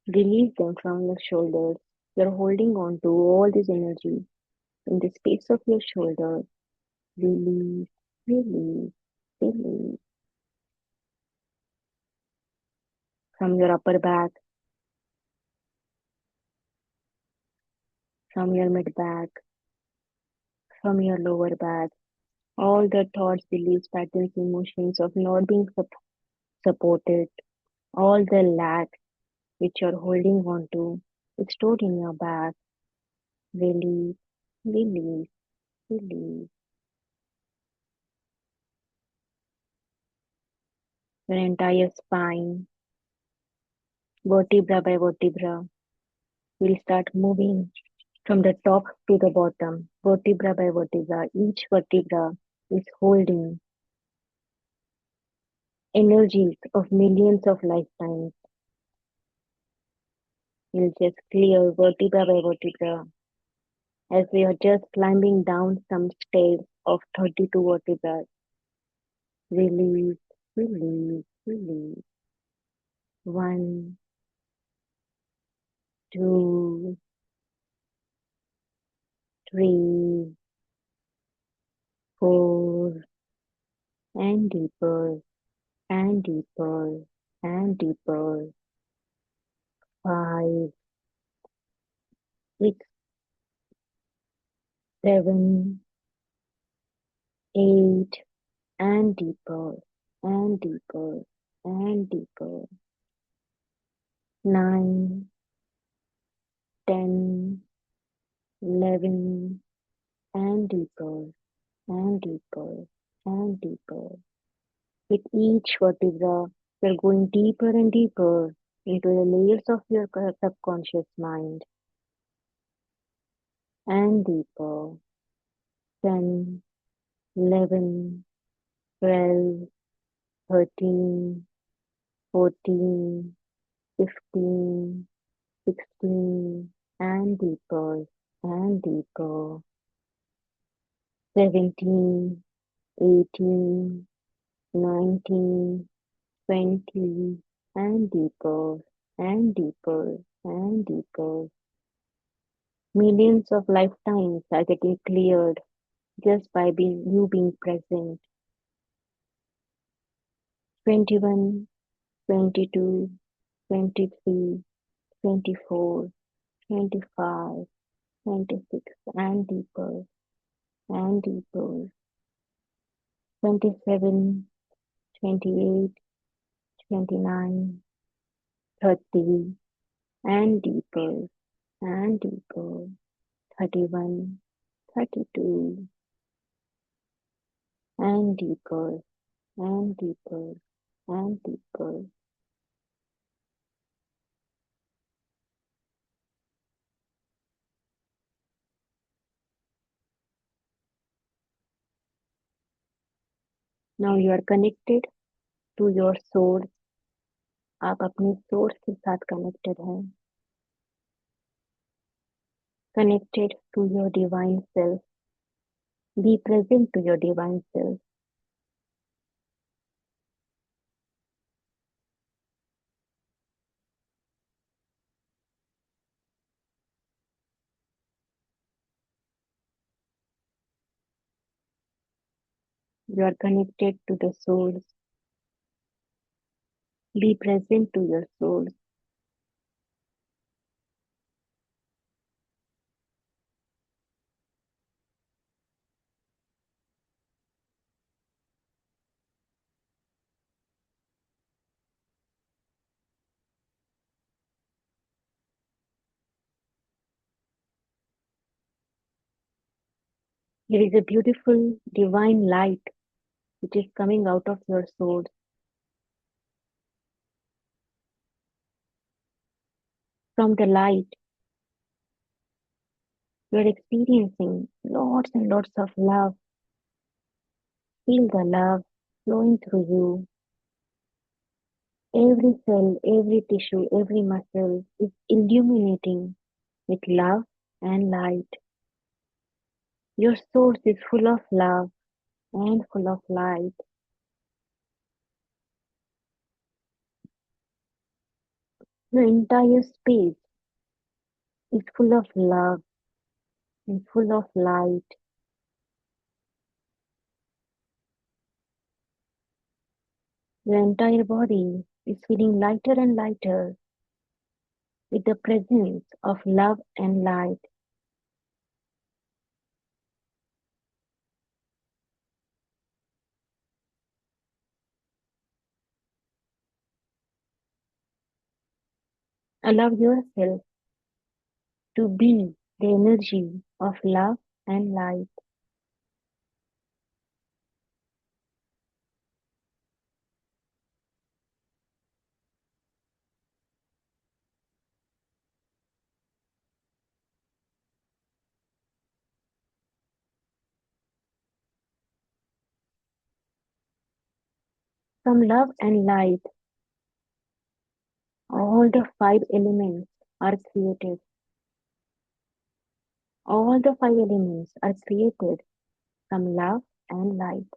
Speaker 2: release them from your shoulders. You're holding on to all this energy in the space of your shoulders. Release, release, release. From your upper back, from your mid back, from your lower back, all the thoughts, beliefs, patterns, emotions of not being supported, all the lack which you're holding on to, it's stored in your back. Release, release, release. Your entire spine, vertebra by vertebra, will start moving from the top to the bottom, vertebra by vertebra. Each vertebra is holding energies of millions of lifetimes. We'll just clear vertebra by vertebra as we are just climbing down some stairs of 32 vertebrae. Release, release, release. 1, 2, 3, 4, and deeper, and deeper, and deeper. 5, 6, 7, 8, and deeper, and deeper, and deeper. 9, 10, 11, and deeper, and deeper, and deeper. With each vertebra, you're going deeper and deeper into the layers of your subconscious mind. And deeper. 10, 11, 12, 13, 14, 15, 16, and deeper, and deeper. 17, 18, 19, 20, and deeper, and deeper, and deeper. Millions of lifetimes are getting cleared just by being present. 21, 22, 23, 24, 25, 26, and deeper, and deeper. 27, 28, 29, 30, and deeper, and deeper. 31, 32, and deeper, and deeper. and deeper. Now you are connected to your source. आप अपने source के साथ connected हैं. Connected to your divine self. Be present to your divine self. You are connected to the source. Be present to your source. There is a beautiful divine light which is coming out of your source. From the light, you are experiencing lots and lots of love. Feel the love flowing through you. Every cell, every tissue, every muscle is illuminating with love and light. Your source is full of love and full of light. The entire space is full of love and full of light. Your entire body is feeling lighter and lighter with the presence of love and light. Allow yourself to be the energy of love and light. From love and light, all the five elements are created. All the five elements are created from love and light.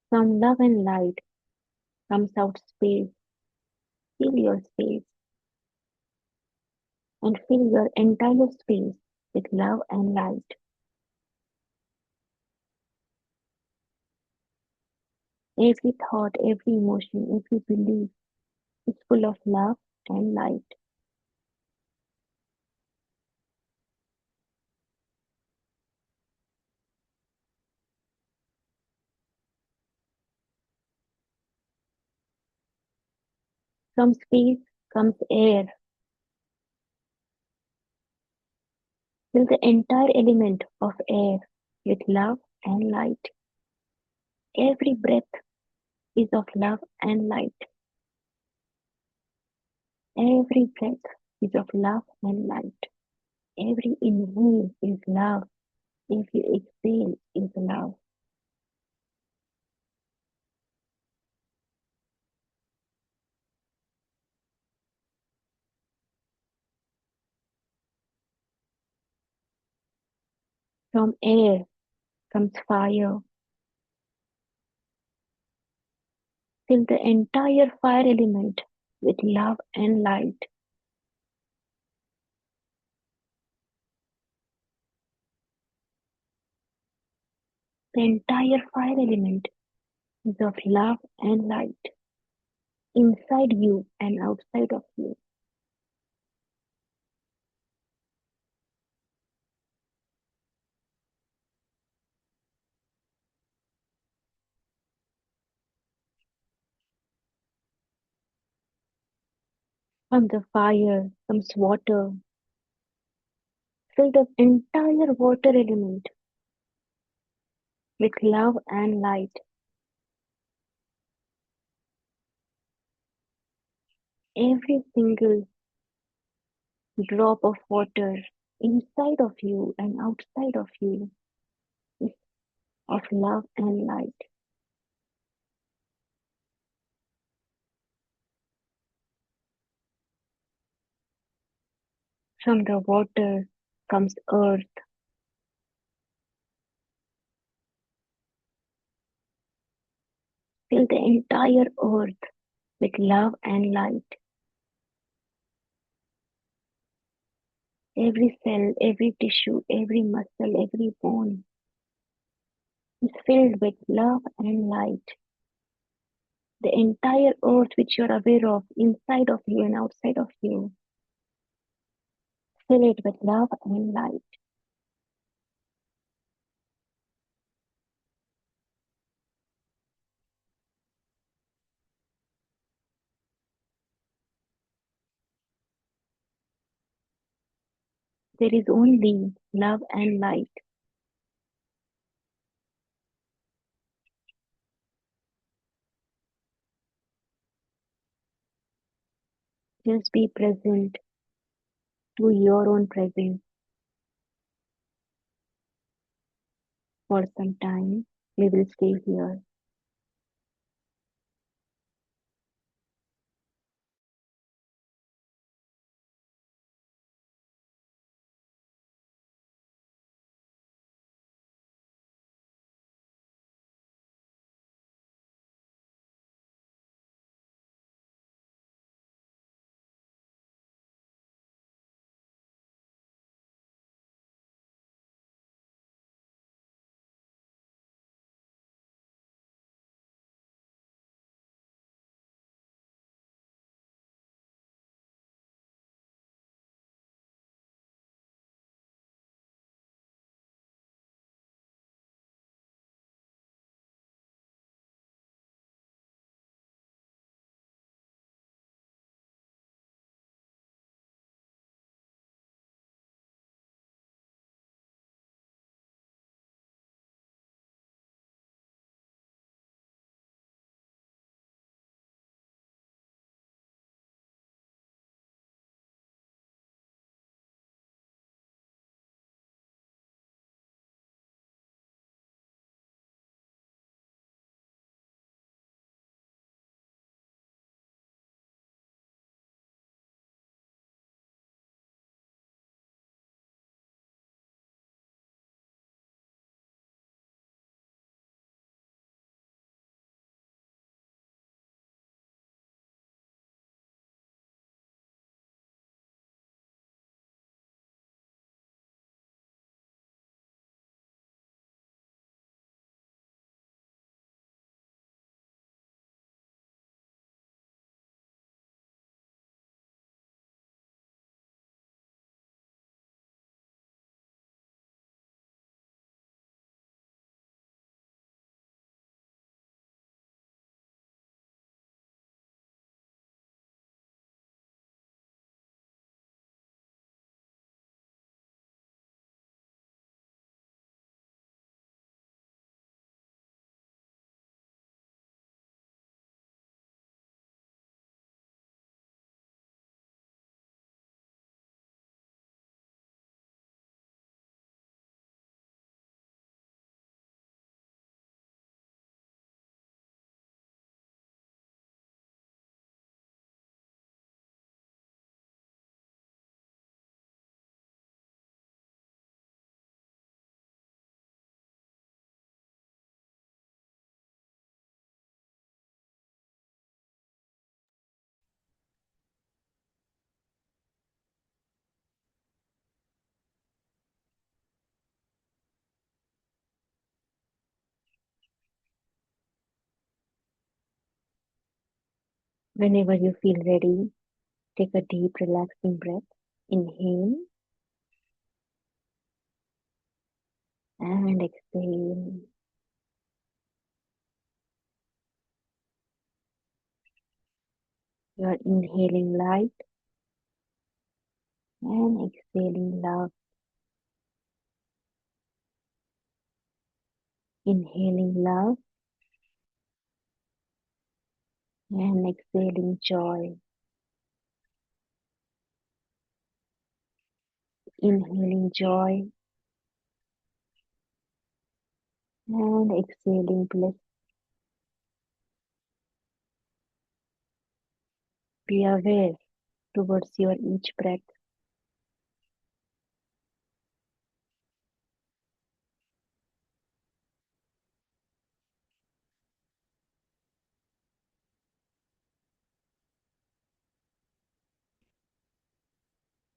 Speaker 2: From love and light comes out space. Fill your space and fill your entire space with love and light. Every thought, every emotion, every belief is full of love and light. From space comes air. Fill the entire element of air with love and light. Every breath is of love and light. Every breath is of love and light. Every inhale is love. Every exhale is love. From air comes fire. Fill the entire fire element with love and light. The entire fire element is of love and light, inside you and outside of you. From the fire comes water. Fill the entire water element with love and light. every single drop of water inside of you and outside of you is of love and light. From the water comes earth. Fill the entire earth with love and light. Every cell, every tissue, every muscle, every bone is filled with love and light. The entire earth which you're aware of, inside of you and outside of you, fill it with love and light. There is only love and light. Just be present to your own presence for some time. We will stay here. Whenever you feel ready, take a deep, relaxing breath. Inhale and exhale. You are inhaling light and exhaling love. Inhaling love and exhaling joy. Inhaling joy and exhaling bliss. Be aware towards your each breath.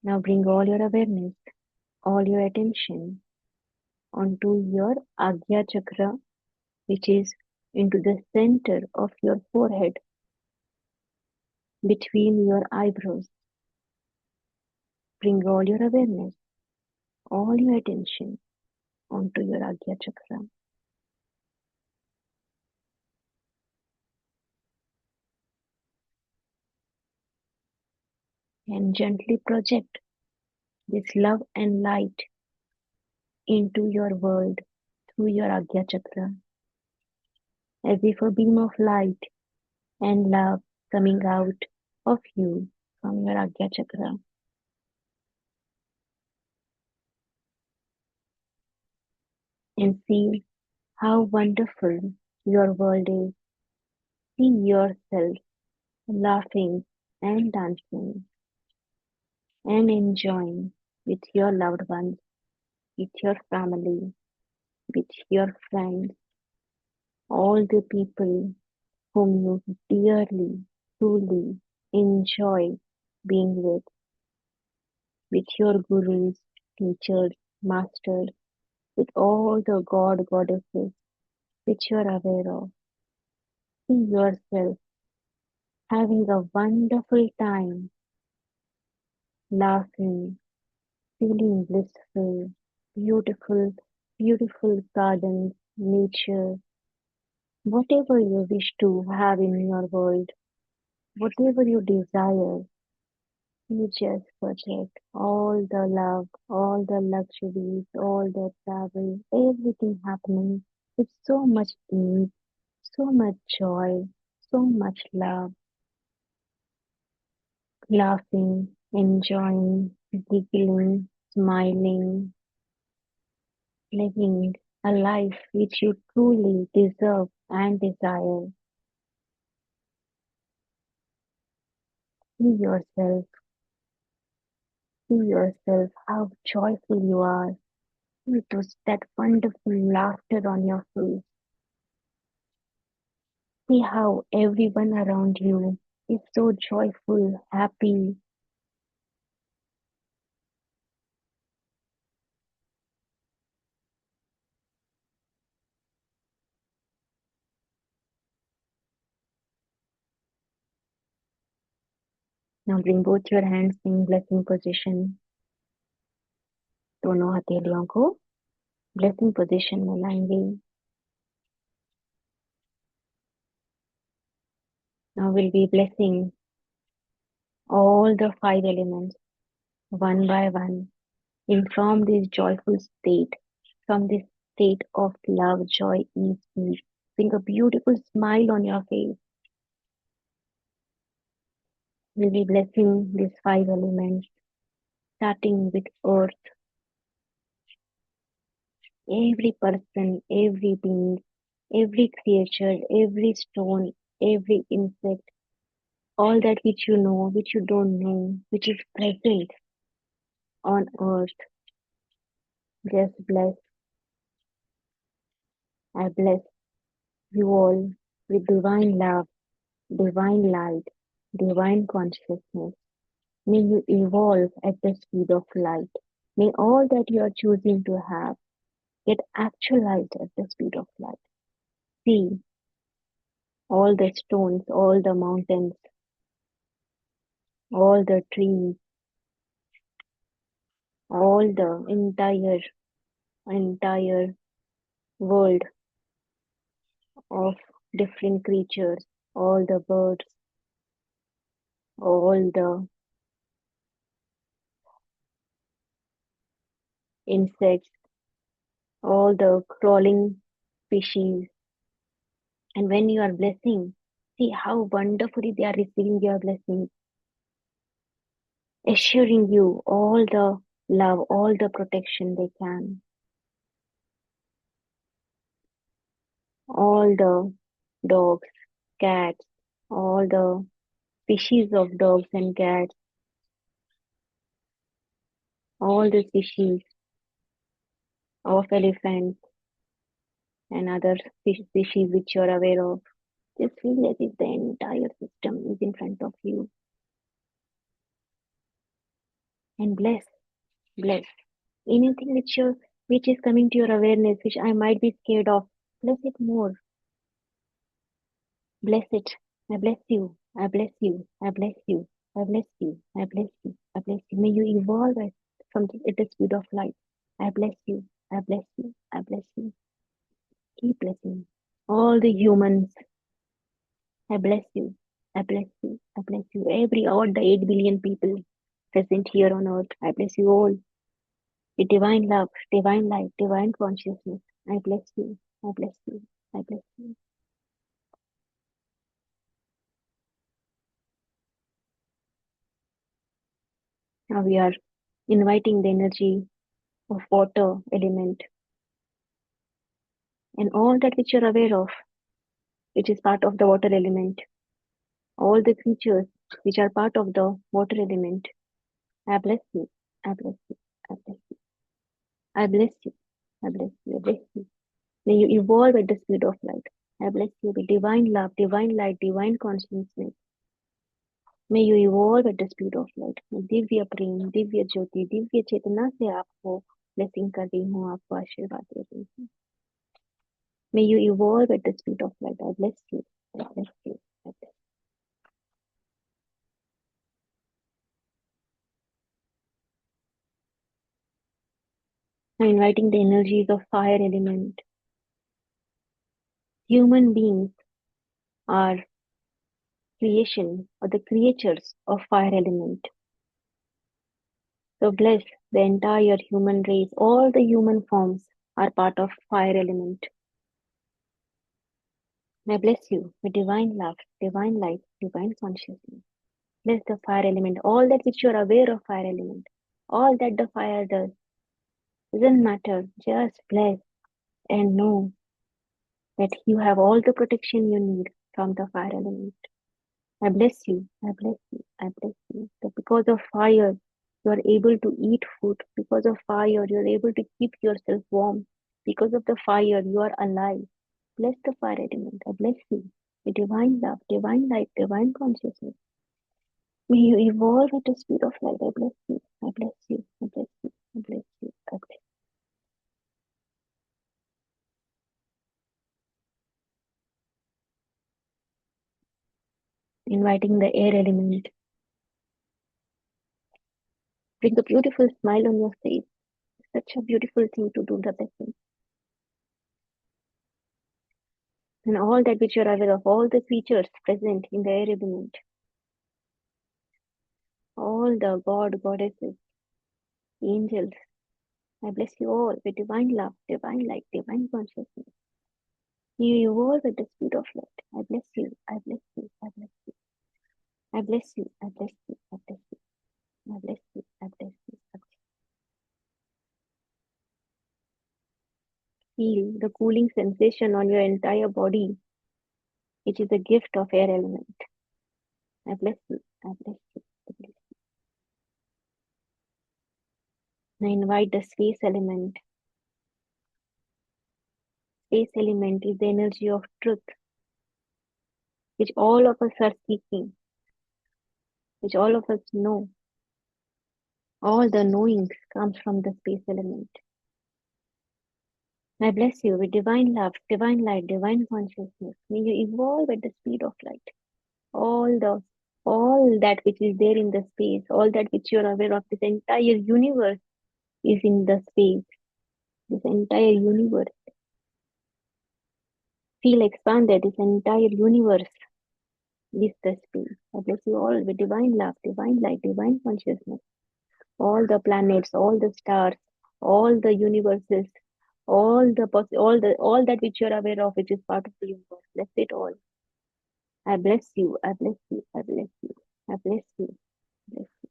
Speaker 2: Now bring all your awareness, all your attention onto your Agya Chakra, which is into the center of your forehead, between your eyebrows. Bring all your awareness, all your attention onto your Agya Chakra. And gently project this love and light into your world through your Agya Chakra, as if a beam of light and love coming out of you from your Agya Chakra. And see how wonderful your world is. See yourself laughing and dancing and enjoying with your loved ones, with your family, with your friends, all the people whom you dearly, truly enjoy being with your gurus, teachers, masters, with all the god goddesses which you are aware of. See yourself having a wonderful time, laughing, feeling blissful, beautiful, beautiful gardens, nature, whatever you wish to have in your world, whatever you desire, you just project all the love, all the luxuries, all the travel, everything happening with so much ease, so much joy, so much love, laughing, enjoying, giggling, smiling, living a life which you truly deserve and desire. See yourself how joyful you are. See that wonderful laughter on your face. See how everyone around you is so joyful, happy. Now bring both your hands in blessing position. दोनों हथेलियों को blessing position में लाएंगे. Now we'll be blessing all the 5 elements one by one. And from this joyful state, from this state of love, joy, ease, peace, bring a beautiful smile on your face. We'll be blessing these 5 elements, starting with earth. Every person, every being, every creature, every stone, every insect, all that which you know, which you don't know, which is present on earth, just bless. I bless you all with divine love, divine light, divine consciousness. May you evolve at the speed of light. May all that you are choosing to have get actualized at the speed of light. See all the stones, all the mountains, all the trees, all the entire world of different creatures, all the birds, all the insects, all the crawling species. And when you are blessing, see how wonderfully they are receiving your blessings, assuring you all the love all the protection they can. All the dogs, cats, all the species of dogs and cats, all the species of elephants and other species which you are aware of. Just feel as if the entire system is in front of you. And bless anything which is coming to your awareness, which I might be scared of. Bless it more. Bless it. I bless you. I bless you. I bless you. I bless you. I bless you. I bless you. May you evolve at something at the speed of light. I bless you. I bless you. I bless you. Keep blessing all the humans. I bless you. I bless you. I bless you. All the 8 billion people present here on earth. I bless you all. With divine love, divine light, divine consciousness. I bless you. I bless you. I bless you. Now we are inviting the energy of water element and all that which you're aware of, which is part of the water element. All the creatures which are part of the water element. I bless you. I bless you. I bless you. I bless you. I bless you. I bless you. May you evolve at the speed of light. I bless you with divine love, divine light, divine consciousness. May you evolve at the speed of light. मैं दिव्य प्रेम, दिव्य ज्योति, दिव्य चेतना से आपको blessing कर रही हूँ, आपको आशीर्वाद दे रही हूँ. May you evolve at the speed of light. I bless you. I bless you. I bless you. I'm inviting the energies of fire element. Human beings are creation or the creatures of fire element. So bless the entire human race. All the human forms are part of fire element. I bless you with divine love, divine light, divine consciousness. Bless the fire element, all that which you are aware of fire element, all that the fire does. Doesn't matter, just bless and know that you have all the protection you need from the fire element. I bless you, I bless you, I bless you. That because of fire, you are able to eat food. Because of fire, you are able to keep yourself warm. Because of the fire, you are alive. Bless the fire element. I bless you with divine love, divine light, divine consciousness. May you evolve at the speed of light. I bless you. I bless you. I bless you. I bless you. I bless you. Inviting the air element. Bring a beautiful smile on your face. Such a beautiful thing to do the blessing. And all that which you are aware of, all the creatures present in the air element, all the goddesses, angels, I bless you all with divine love, divine light, divine consciousness. You evolve at the speed of light. I bless you. I bless you. I bless you. I bless you. I bless you. I bless you. I bless you. I bless you. I bless you. Feel the cooling sensation on your entire body, which is a gift of air element. I bless you. I bless you. I bless you. I invite the space element. Space element is the energy of truth, which all of us are seeking, which all of us know. All the knowing comes from the space element. I bless you with divine love, divine light, divine consciousness. May you evolve at the speed of light. All that which is there in the space, all that which you are aware of, this entire universe is in the space. This entire universe. Feel expanded. This entire universe is the space. I bless you all with divine love, divine light, divine consciousness. All the planets, all the stars, all the universes, all that which you are aware of, which is part of the universe. Bless it all. I bless you. I bless you. I bless you. I bless you. Bless you.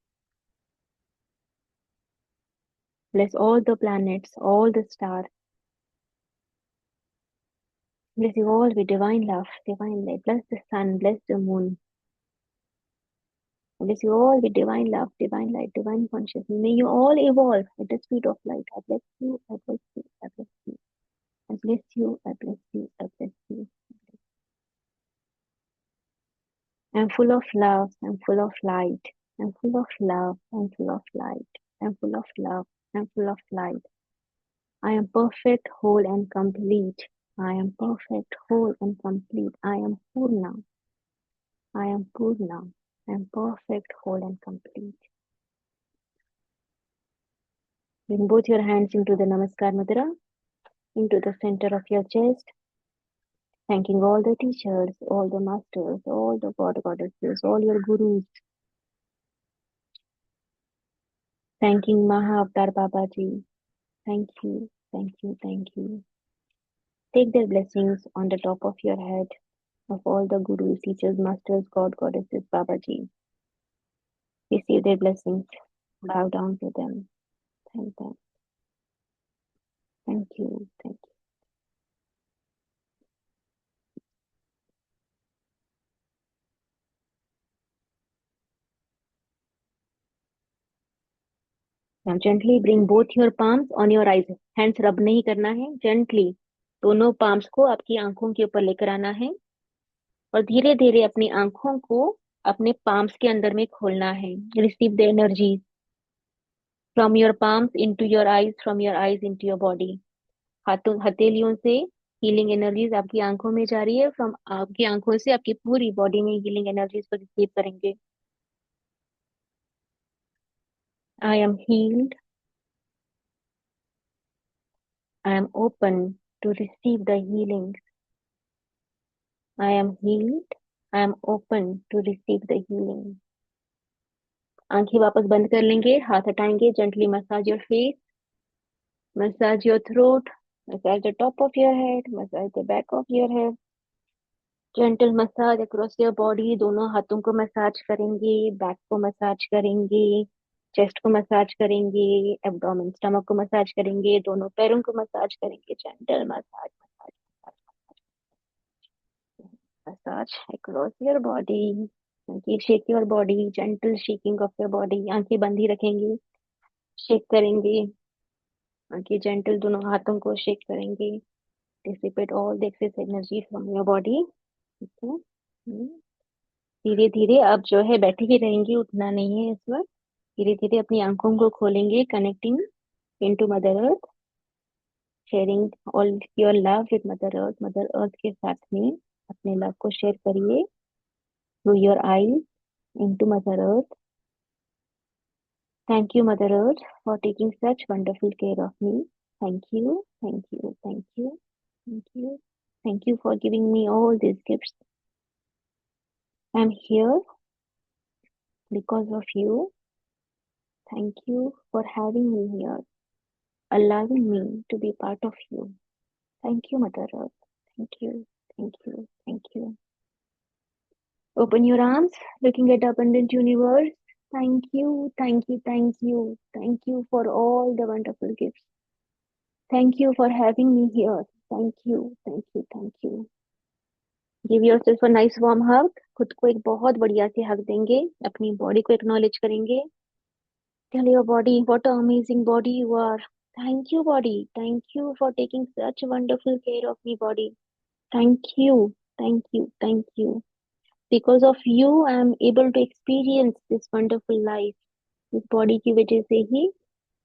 Speaker 2: Bless all the planets, all the stars. Bless you all with divine love, divine light. Bless the sun, bless the moon. Bless you all with divine love, divine light, divine consciousness. May you all evolve at the speed of light. I bless you, I bless you, I bless you. I bless you, I bless you, I bless you. I'm full of love, I'm full of light. I'm full of love, I'm full of light. I'm full of love, I'm full of light. I am perfect, whole and complete. I am perfect, whole and complete. I am Purna. I am Purna. I am perfect, whole and complete. Bring both your hands into the Namaskar Mudra, into the center of your chest, thanking all the teachers, all the masters, all the God goddesses, all your gurus. Thanking Maha Avatar Babaji. Thank you, thank you, thank you. Take their blessings on the top of your head of all the gurus, teachers, masters, God goddesses, Babaji. Receive their blessings. Bow down to them. Thank them. Thank you, thank you. Now gently bring both your palms on your eyes. Hands rub नहीं करना है. Gently दोनों palms को आपकी आंखों के ऊपर लेकर आना है और धीरे धीरे अपनी आंखों को अपने palms के अंदर में खोलना है. Receive the energies from your palms into your eyes, from your eyes into your body. हथेलियों से हीलिंग एनर्जीज आपकी आंखों में जा रही है. फ्रॉम आपकी आंखों से आपकी पूरी बॉडी में हीलिंग एनर्जीज को रिसीव करेंगे. I am healed. I am open to receive the healings. I am healed. I am open to receive the healing. आंखें वापस बंद कर लेंगे. हाथ हटाएंगे. Gently massage your face. Massage your throat. Massage the top of your head. Massage the back of your head. Gentle massage across your body. दोनों हाथों को मसाज करेंगे. बैक को मसाज करेंगे. चेस्ट को मसाज करेंगे. एब्डोमेन स्टमक को massage करेंगे. दोनों पैरों को मसाज करेंगे. Gentle massage massage across your body. Shake your body. Gentle shaking of your body. आंखें बंद ही रखेंगे. शेक करेंगे. आंखें gentle दोनों हाथों को शेक करेंगे. Dissipate all the excess energy from your body. धीरे धीरे आप जो है बैठे ही रहेंगे. उठना नहीं है इस वक्त. धीरे धीरे अपनी आंखों को खोलेंगे. Connecting into mother earth. Sharing all your love with mother earth. Mother earth के साथ में अपने लव को शेयर करिए through your eyes into mother earth. Thank you mother earth for taking such wonderful care of me. Thank you, thank you, thank you, thank you. Thank you for giving me all these gifts. I'm here because of you. Thank you for having me here, allowing me to be part of you. Thank you, Mother Earth. Thank you, thank you, thank you. Open your arms, looking at the abundant universe. Thank you, thank you, thank you. Thank you for all the wonderful gifts. Thank you for having me here. Thank you, thank you, thank you. Give yourself a nice warm hug. खुद को एक बहुत बढ़िया से हग देंगे. अपनी body को acknowledge करेंगे. Tell your body what an amazing body you are. Thank you, body. Thank you for taking such wonderful care of me, body. Thank you, thank you, thank you. Because of you, I am able to experience this wonderful life. इस body की वजह से ही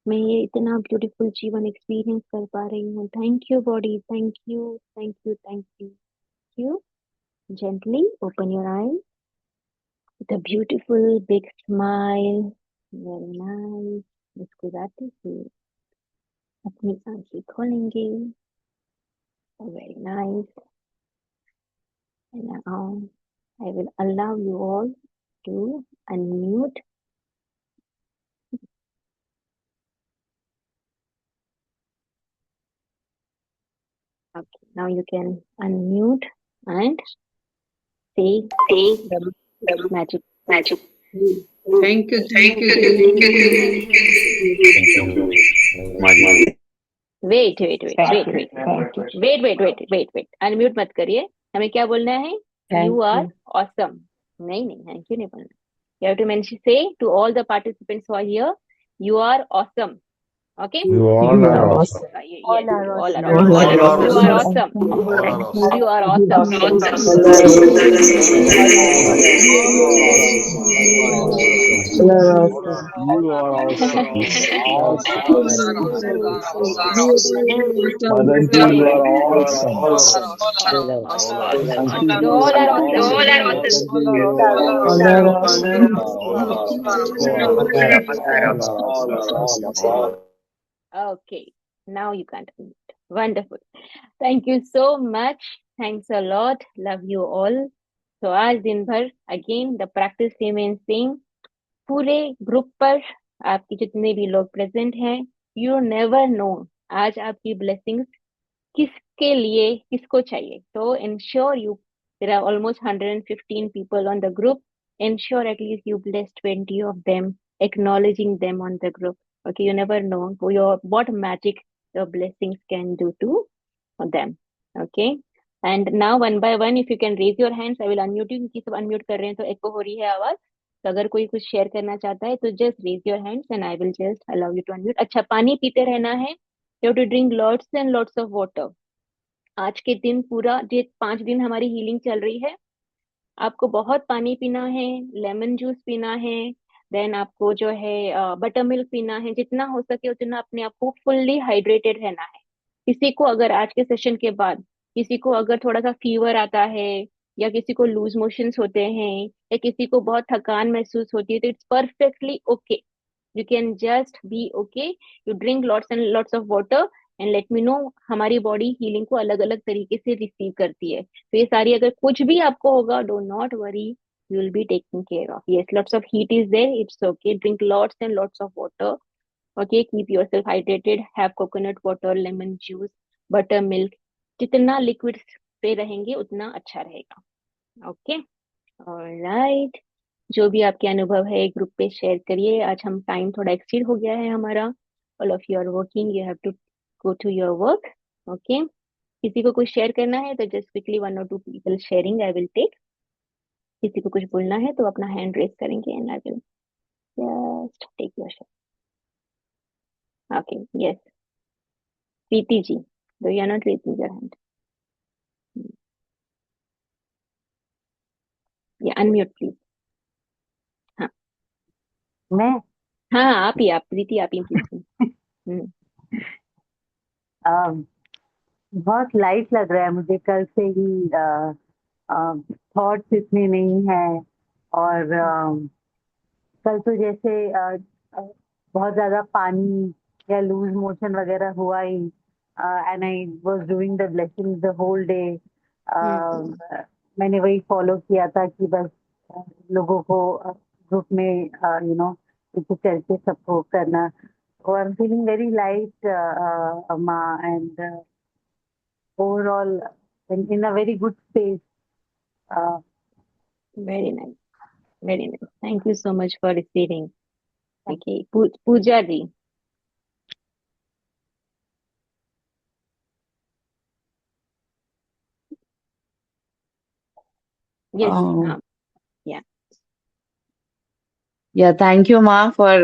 Speaker 2: मैं ये इतना beautiful जीवन experience कर पा रही हूँ. Thank you body. Thank you, thank you, thank you, thank you. Gently open your eyes with a beautiful big smile. Very nice. मुस्कुराते हुए अपनी आंखें खोलेंगे. Very nice. And now I will allow you all to unmute. Okay, now you can unmute and say the magic.
Speaker 4: Thank you, thank you,
Speaker 13: Thank you.
Speaker 19: माँ जी।
Speaker 2: Wait unmute मत करिए। हमें क्या बोलना है?
Speaker 9: Thank
Speaker 2: you are
Speaker 9: you.
Speaker 2: Awesome. नहीं, thank you नहीं बोलना। You have to mention, say to all the participants who are here, you are awesome. Okay?
Speaker 13: You all
Speaker 9: You
Speaker 13: are
Speaker 9: are
Speaker 13: awesome.
Speaker 9: awesome.
Speaker 2: Yes,
Speaker 11: All are
Speaker 2: you all are
Speaker 11: awesome.
Speaker 9: All
Speaker 2: awesome.
Speaker 9: are
Speaker 2: You are
Speaker 9: awesome.
Speaker 2: awesome. You are
Speaker 3: You
Speaker 2: awesome.
Speaker 3: awesome.
Speaker 12: all are awesome.
Speaker 5: You are awesome.
Speaker 12: Awesome.
Speaker 5: Madanji, you are awesome. Auntie,
Speaker 2: You
Speaker 5: you
Speaker 2: all
Speaker 5: are
Speaker 2: are awesome.
Speaker 5: awesome. Madanji, you are
Speaker 12: All
Speaker 5: awesome.
Speaker 12: are awesome.
Speaker 5: All are awesome.
Speaker 2: Okay, now you can unmute. Wonderful. Thank you so much. Thanks a lot. Love you all. तो आज दिन भर again the practice remains same. पूरे group पर आपके जितने भी लोग प्रेजेंट हैं, यू नेवर नो आज आपकी ब्लेसिंग्स किसके लिए, किसको चाहिए. तो ensure you, there are almost 115 people on the group. Ensure at least you bless 20 of them, acknowledging them on the group. Okay, you never know what magic your blessings can do to them. Okay, and now one by one if you can raise your hands, I will unmute you. क्योंकि सब unmute कर रहे हैं तो echo हो रही है आवाज. तो अगर कोई कुछ शेयर करना चाहता है तो just raise your hands and I will just allow you to unmute. अच्छा, पानी पीते रहना है. You have to drink lots and lots of water. आज के दिन पूरा ये 5 दिन हमारी हीलिंग चल रही है. आपको बहुत पानी पीना है, लेमन जूस पीना है, देन आपको जो है बटर मिल्क पीना है. जितना हो सके उतना अपने आप को फुल्ली हाइड्रेटेड रहना है. किसी को अगर आज के सेशन के बाद किसी को अगर थोड़ा सा फीवर आता है या किसी को लूज मोशंस होते हैं या किसी को बहुत थकान महसूस होती है तो it's perfectly okay. You can just be okay. You drink lots and lots of water and let me know. हमारी बॉडी हीलिंग को अलग अलग तरीके से रिसीव करती है. तो ये सारी अगर कुछ भी आपको होगा, do not worry, you will be taken care of. Yes, lots of heat is there, it's okay. Drink lots and lots of water. Okay, keep yourself hydrated. Have coconut water, lemon juice, buttermilk. जितना liquids पे रहेंगे उतना अच्छा रहेगा. Okay, alright. जो भी आपके अनुभव है ग्रुप पे शेयर करिए. आज हम टाइम थोड़ा एक्सीड हो गया है हमारा. All of you are working, you have to go to your work. Okay, किसी को कुछ शेयर करना है तो just quickly 1 or 2 people sharing I will take. किसी को कुछ बोलना है तो अपना हैंड रेस करेंगे and I will just take your share. Okay, yes, Preeti ji, do you are not raising your hand? Yeah, unmute please. हाँ
Speaker 11: मैं
Speaker 2: हाँ, आप ही, आप प्रीति, आप ही प्लीज.
Speaker 11: बहुत लाइट लग रहा है मुझे. कल से ही थॉट्स इतने नहीं है और कल तो जैसे बहुत ज्यादा पानी या लूज मोशन वगैरह हुआ ही. And I was doing the blessing the whole day. मैंने वही फॉलो किया था कि बस लोगों को ग्रुप में यू नो पीछे चल के सबको करना. So I'm feeling very light, Ma, and overall in a very good space.
Speaker 2: Very nice, very nice. Thank you so much for receiving. Okay, Pooja ji. Yes, yeah.
Speaker 9: Yeah, thank you, Ma, for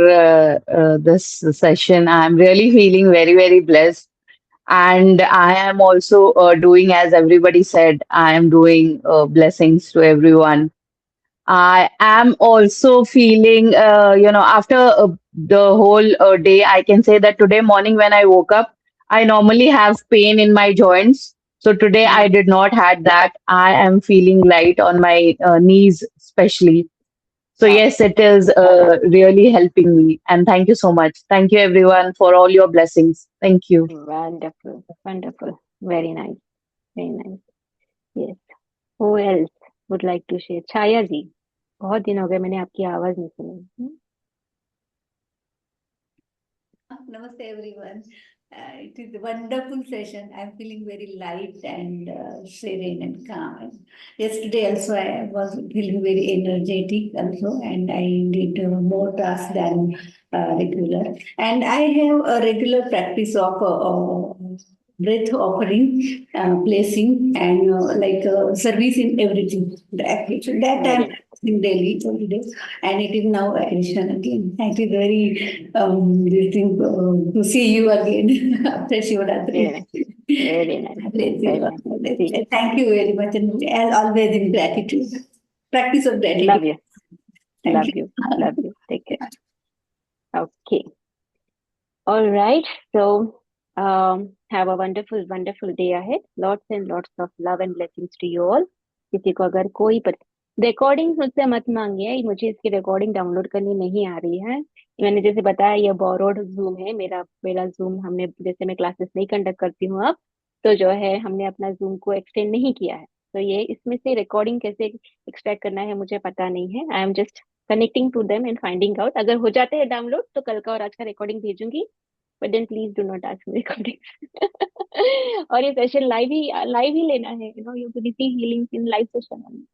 Speaker 9: this session. I'm really feeling very, very blessed. And I am also doing, as everybody said, I am doing blessings to everyone. I am also feeling, after the whole day, I can say that today morning when I woke up, I normally have pain in my joints. So today I did not had that. I am feeling light on my knees, especially. So yes, it is really helping me. And thank you so much. Thank you everyone for all your blessings. Thank you.
Speaker 2: Wonderful, wonderful. Very nice, very nice. Yes. Who else would like to share? छाया जी, बहुत दिन हो गए मैंने आपकी आवाज नहीं सुनी.
Speaker 20: Namaste everyone. It is a wonderful session. I'm feeling very light and serene and calm. And yesterday also I was feeling very energetic also, and I did more tasks than regular. And I have a regular practice of breath offering, blessing, and service in everything. That I'm practicing daily, every day, and it is now addition again. It is very this thing to see you again after Shivratri.
Speaker 2: Very nice.
Speaker 20: Bless you.
Speaker 2: Very nice.
Speaker 20: Thank you very much, and as always in gratitude. Practice of gratitude.
Speaker 2: Love you.
Speaker 20: Thank you.
Speaker 2: Love you. Take care. Okay. All right. So have a wonderful, wonderful day ahead. Lots and lots of love and blessings to you all. किसी को अगर कोई recording मुझसे मत मांगिए, मुझे इसकी recording download करनी नहीं आ रही है। मैंने जैसे बताया ये बोरोड जूम है, मेरा जूम हमने जैसे मैं क्लासेस नहीं कंडक्ट करती हूँ अब, तो जो है हमने अपना जूम को एक्सटेंड नहीं किया है, तो ये इसमें से रिकॉर्डिंग कैसे एक्सट्रैक्ट करना है मुझे पता नहीं है। I am just connecting to them and finding out. अगर हो जाते हैं डाउनलोड तो कल का और आज का रिकॉर्डिंग भेजूंगी, but then please do not ask me recording. और ये सेशन लाइव ही लेना है, you know, you receive healing in live session only.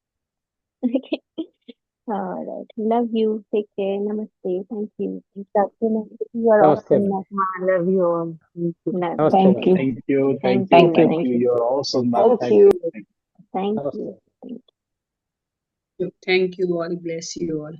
Speaker 2: Okay. All right. Love you. Take care. Namaste. Thank you. You are awesome.
Speaker 12: I love you all.
Speaker 2: Thank you.
Speaker 5: Thank you.
Speaker 2: Thank you.
Speaker 5: You're awesome.
Speaker 3: Thank you.
Speaker 2: Thank you.
Speaker 4: Thank you all. Bless you all.